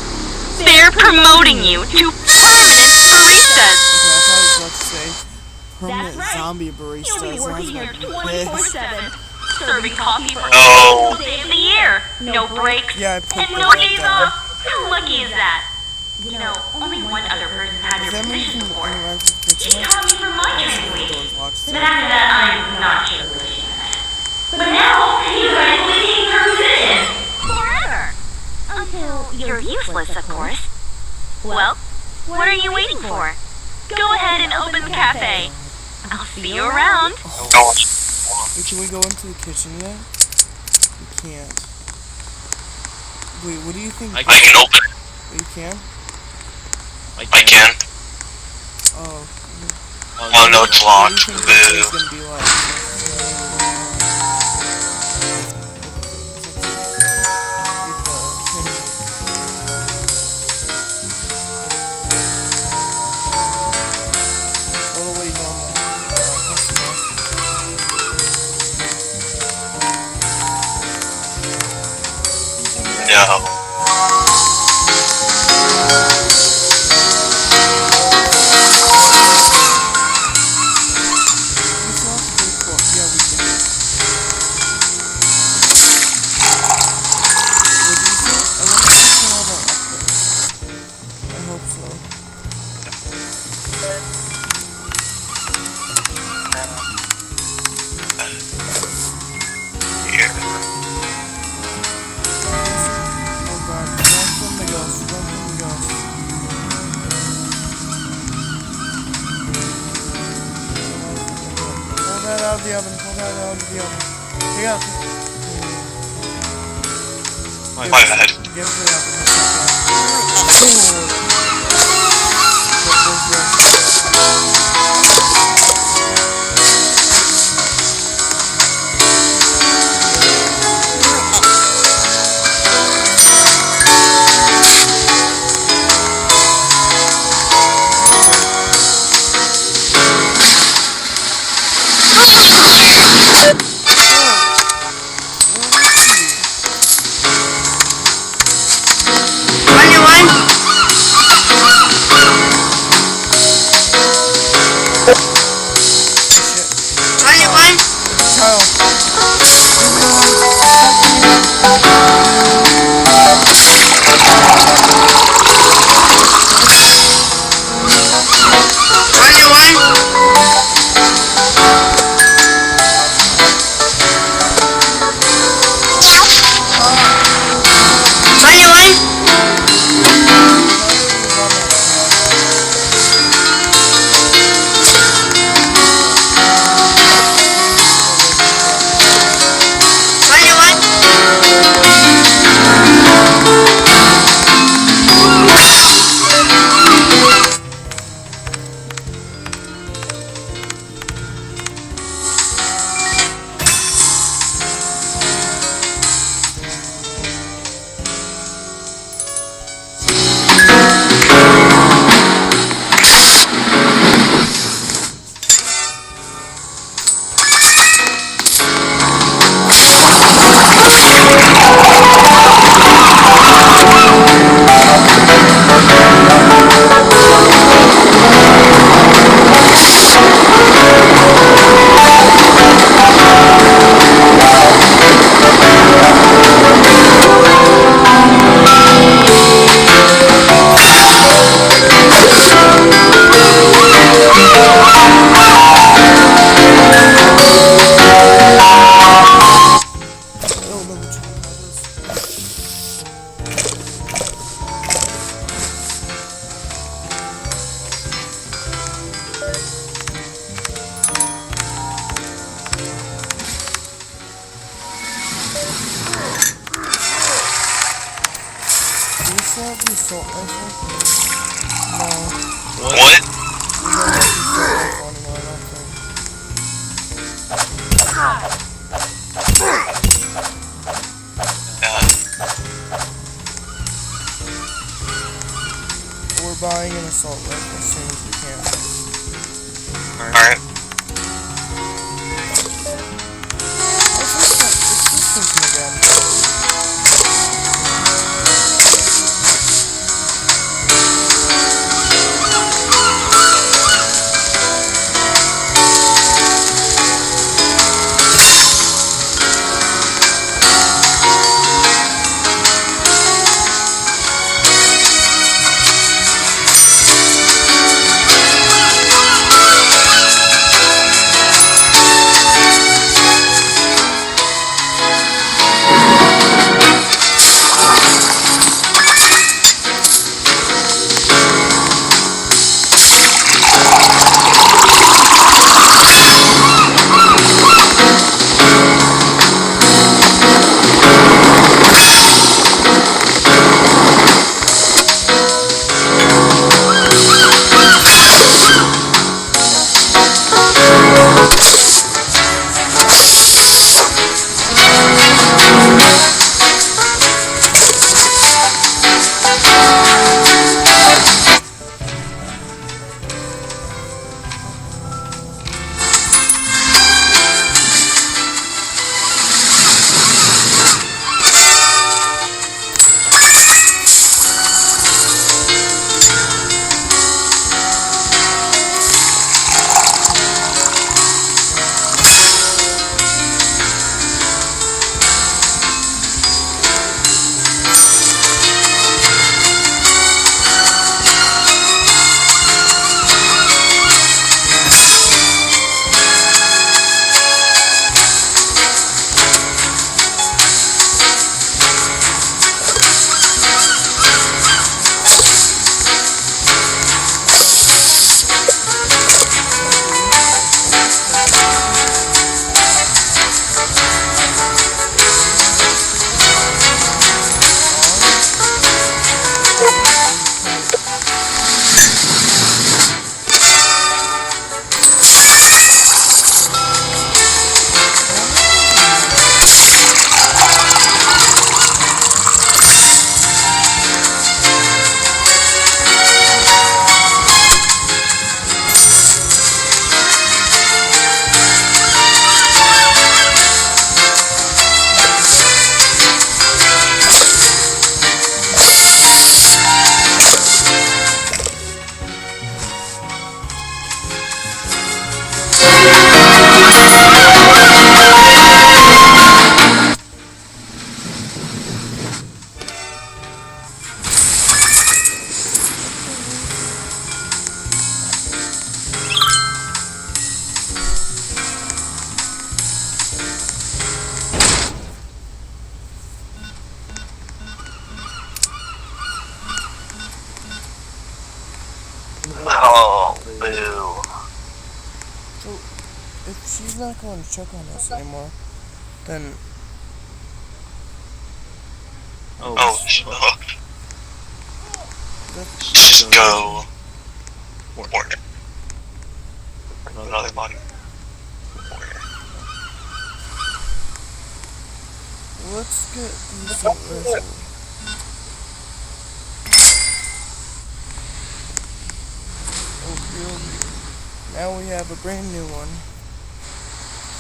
They're promoting you to permanent baristas. okay, I thought I was about to say permanent That's right. zombie barista. You'll be So I was working here like, pissed. 24/7, serving coffee for No. every day of the year. No breaks Yeah, I put and no that days down. off. How lucky is that? You know, only one other person had Does your that mean position you can before. interact with She kitchen? taught me for my training week. Doors locked. But after that, I'm not sure where she went. But now, you guys will be taking her position. Forever. Until you're useless, of course. Well, what are you waiting for? Go ahead and open the cafe. I'll see you around. No. Wait, can we go into the kitchen yet? We can't. Wait, what do you think? I can open it. You can? I can. Oh. Oh no, it's What locked. do you think this is Boo. gonna be like? Totally normal. Customer. no. We still have to do it. Yeah, we do. Would you say? I wonder if we can have our upgrades. I hope so. Here. Oh god, run from the ghost, run from the ghost. Pull that out of the oven, pull that out of the oven. Take out. My bad. Get it out of the oven. still have the assault rifle? No. What? We don't have the assault rifle anymore, I don't think. We're buying an assault rifle as soon as we can. Alright. It's this person again. she's not going to check on us anymore, then Oh, that's just go. Warner. Another body. Warner. let's get these resolved. Now we have a brand new one.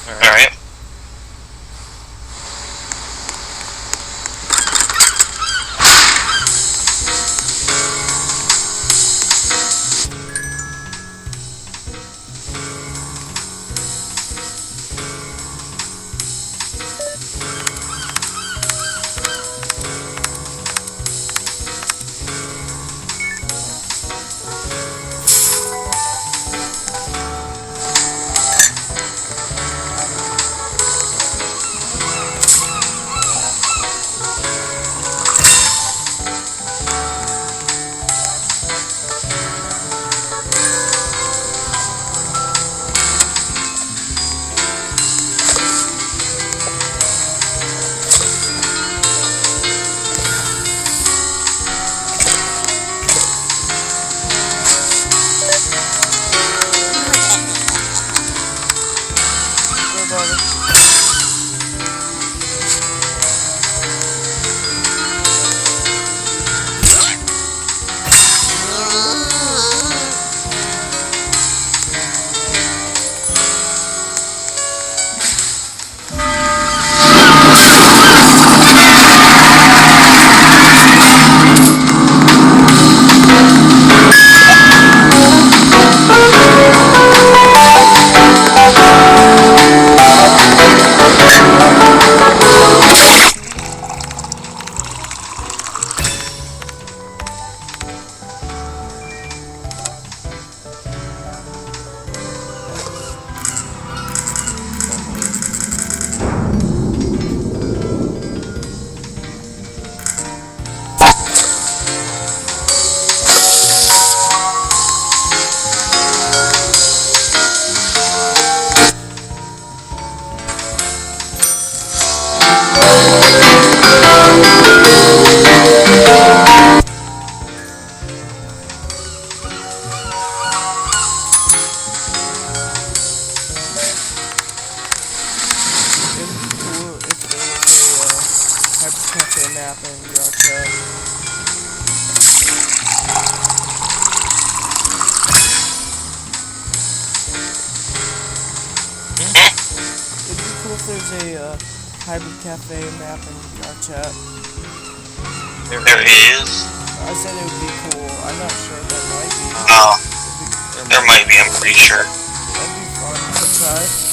Alright. cafe map in Yorkshire. It'd be cool if there's a hybrid cafe map in Yorkshire. There is. I said it would be cool. I'm not sure there might be. There might be, I'm pretty sure. That'd be fun to try.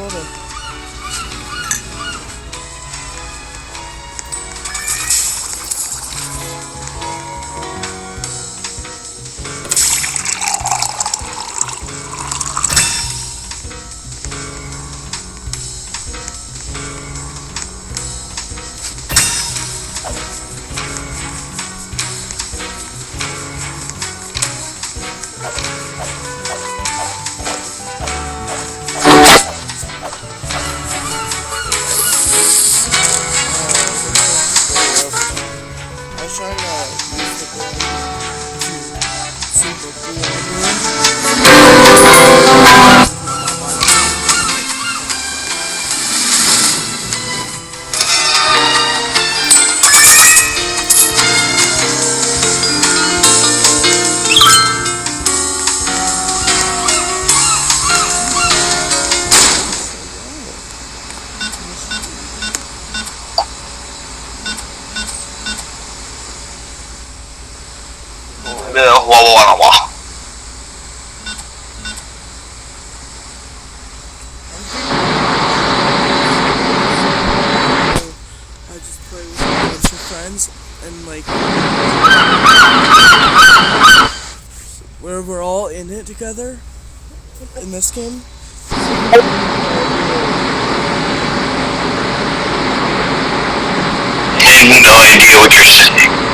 soda. I was trying to use the blade to super glue wow. I just play with a bunch of friends and like where we're all in it together in this game. I have no idea what you're saying.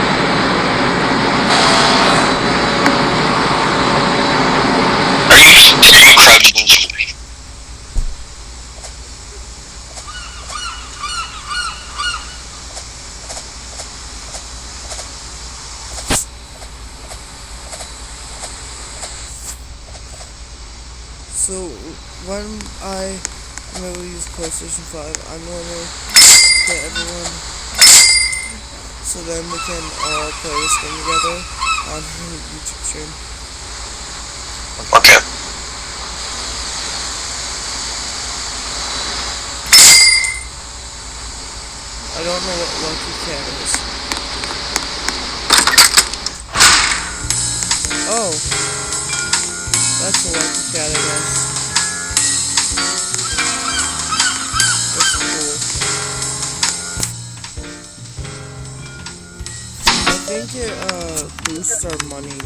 Are you crouching? So when I will use PlayStation 5, I'm going to get everyone so then we can all play this game together on YouTube stream. Okay. I don't know what Lucky Cat is. Oh. That's a Lucky Cat, I guess. That's cool. I think it, boosts our money.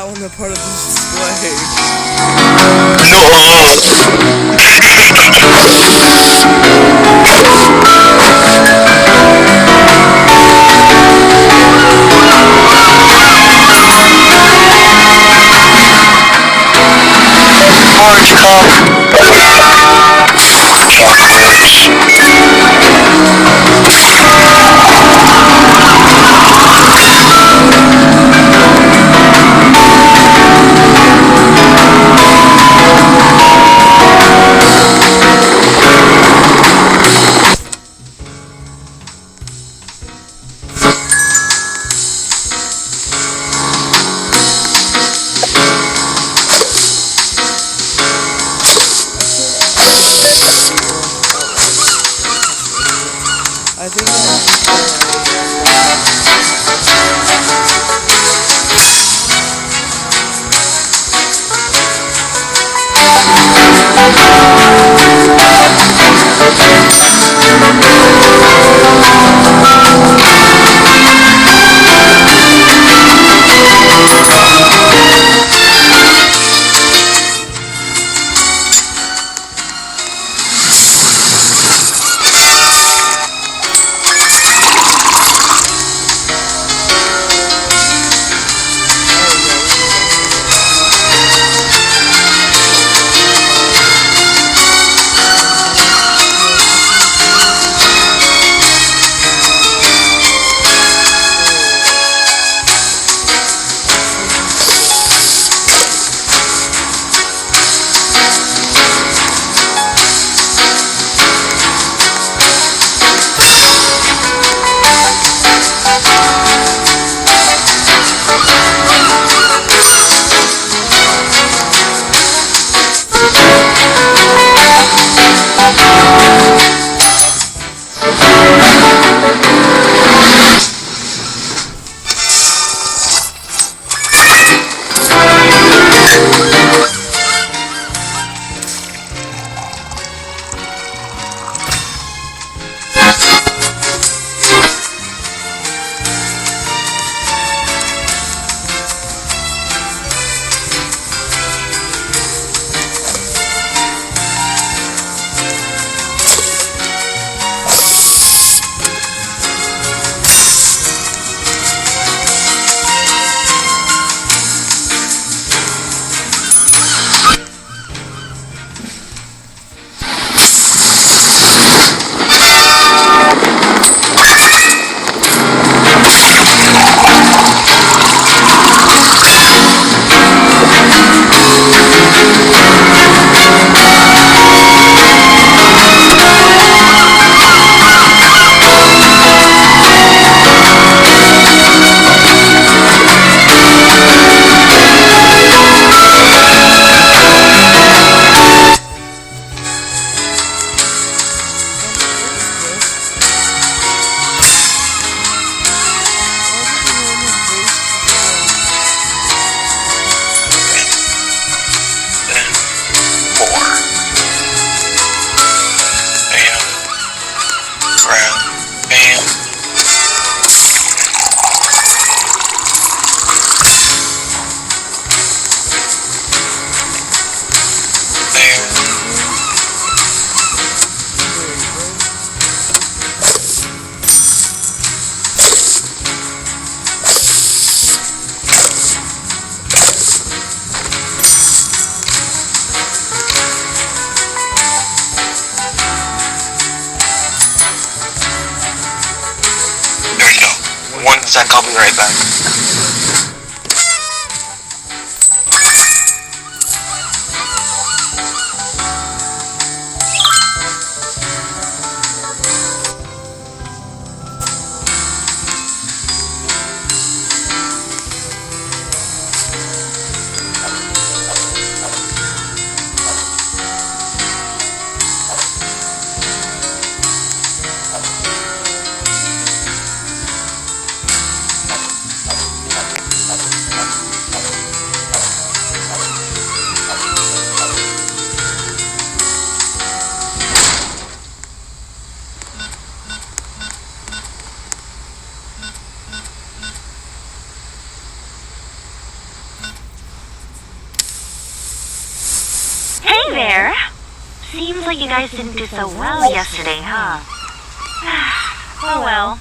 that one a part of the display? Orange cup. I think I'll be right back. there. Seems like you guys didn't do so well yesterday, huh? Oh well.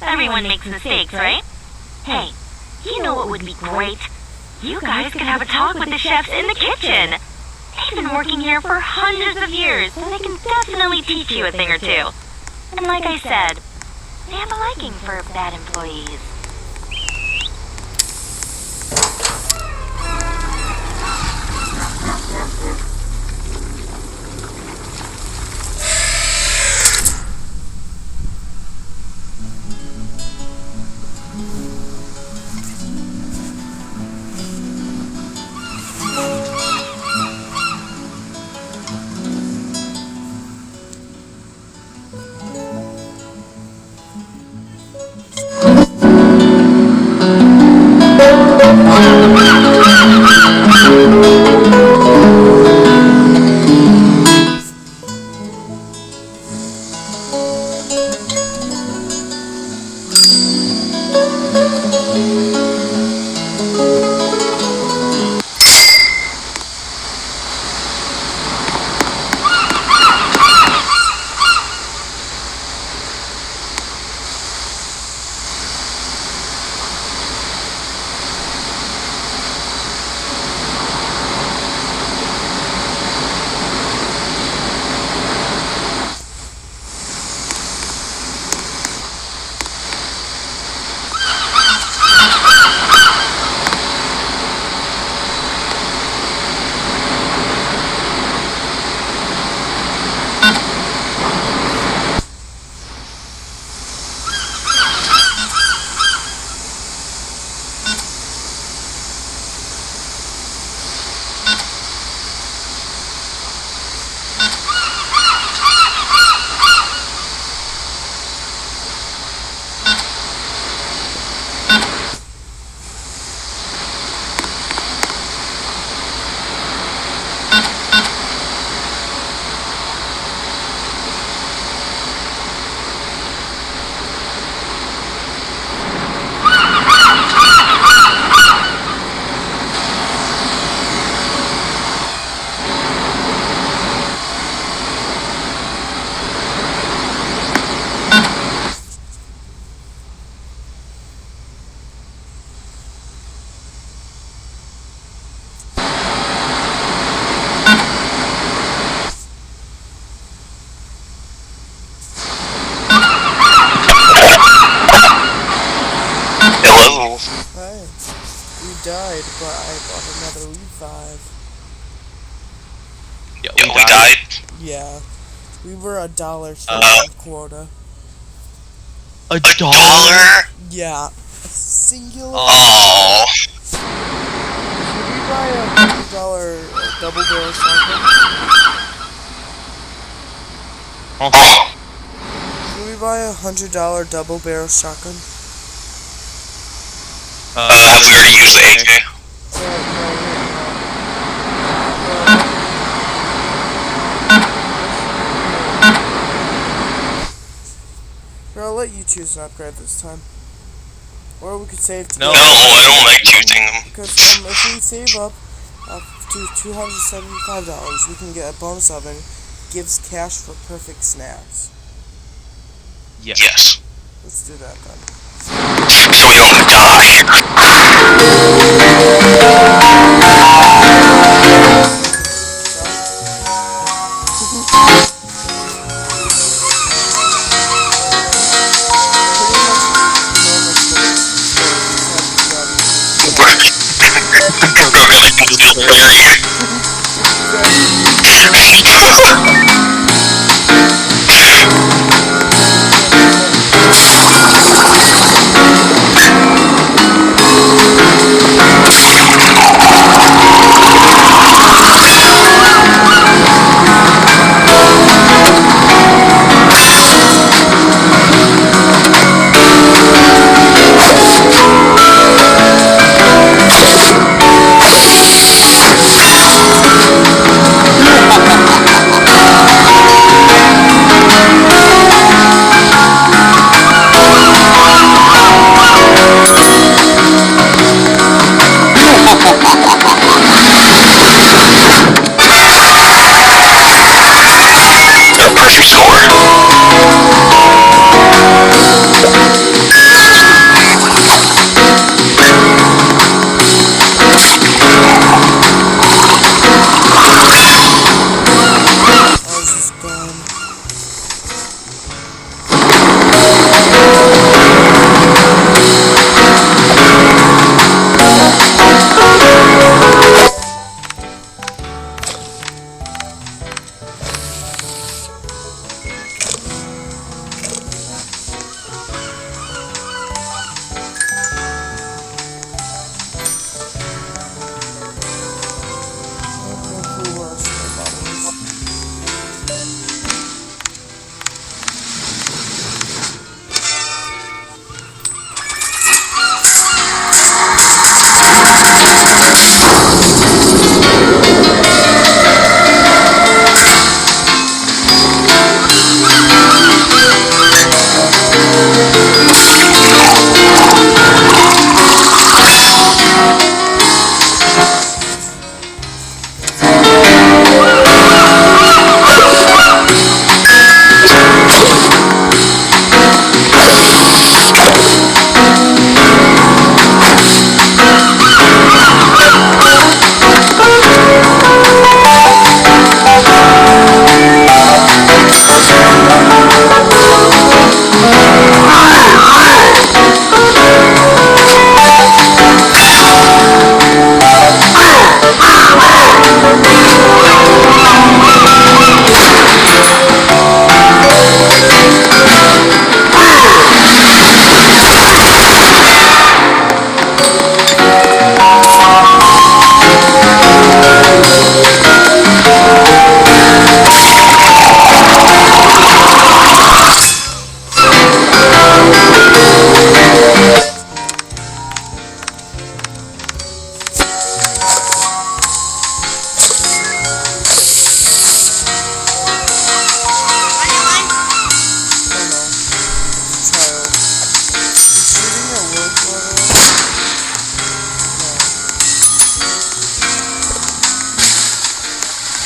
Everyone makes mistakes, right? Hey, you know what would be great? You guys could have a talk with the chefs in the kitchen. They've been working here for hundreds of years, so they can definitely teach you a thing or two. And like I said, they have a liking for bad employees. Hello. Hi. We died, but I got another revive. Yeah, we died. Yeah. We were $1 short on quota. $1? Yeah. Singular. Oh. Should we buy a $100 double barrel shotgun? Should we buy a $100 double barrel shotgun? Have we already used the AK? Here, I'll let you choose an upgrade this time. Or we could save to No, I don't like choosing them. Because if we save up to $275, we can get a bonus oven. Gives cash for perfect snacks. Yes. Let's do that then. So we don't die. Probably like the little area.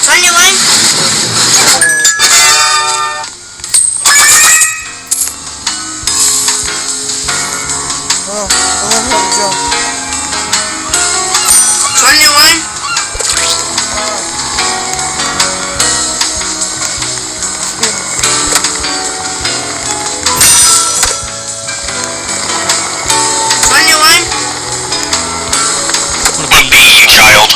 On your line? Oh, I learned how to jump. On your line? On your line? What about me, you child?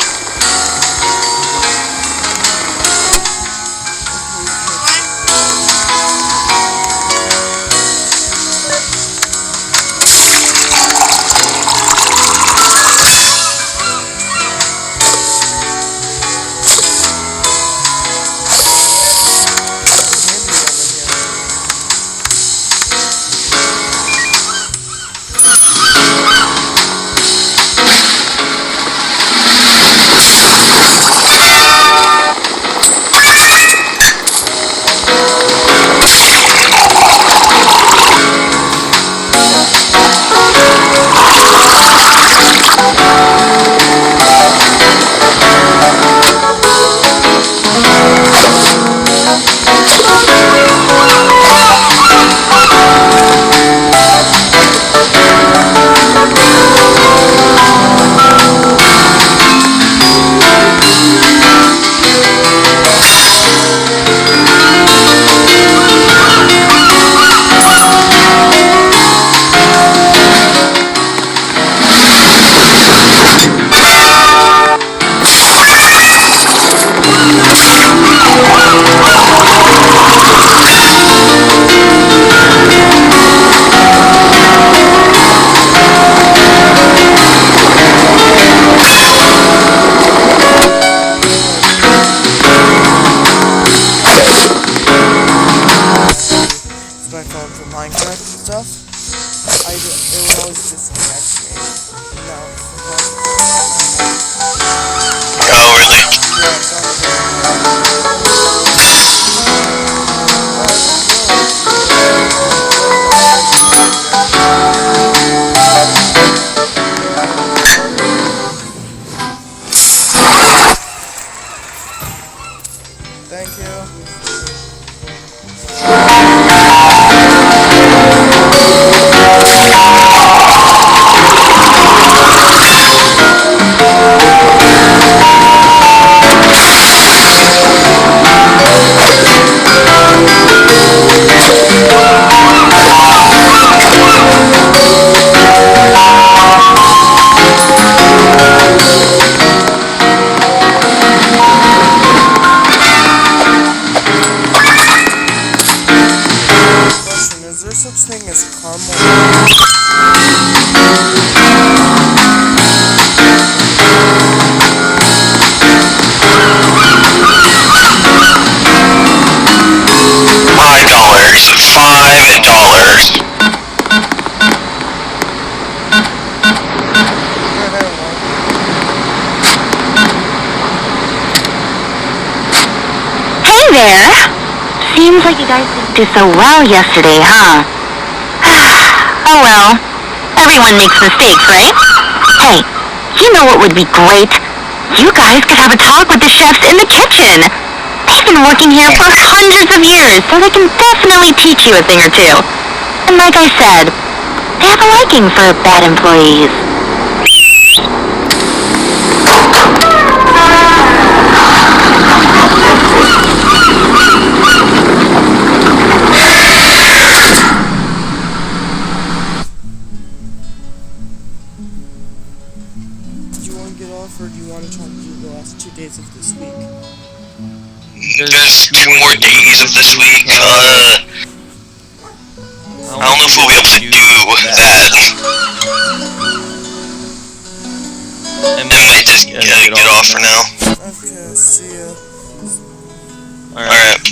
My phone for Minecraft and stuff. It would always disconnect me. No. Oh, really? Yeah, it's not Thank you. Question, is there such thing as caramel? $5. Hey there. Seems like you guys didn't do so well yesterday, huh? Oh well. Everyone makes mistakes, right? Hey, you know what would be great? You guys could have a talk with the chefs in the kitchen. They've been working here for hundreds of years, so they can definitely teach you a thing or two. And like I said, they have a liking for bad employees. Do you want to get off, or do you want to try to do the last 2 days of this week? There's 2 more days of this week. I don't know if we'll be able to do that. I might just get off for now. Okay, see ya. Alright.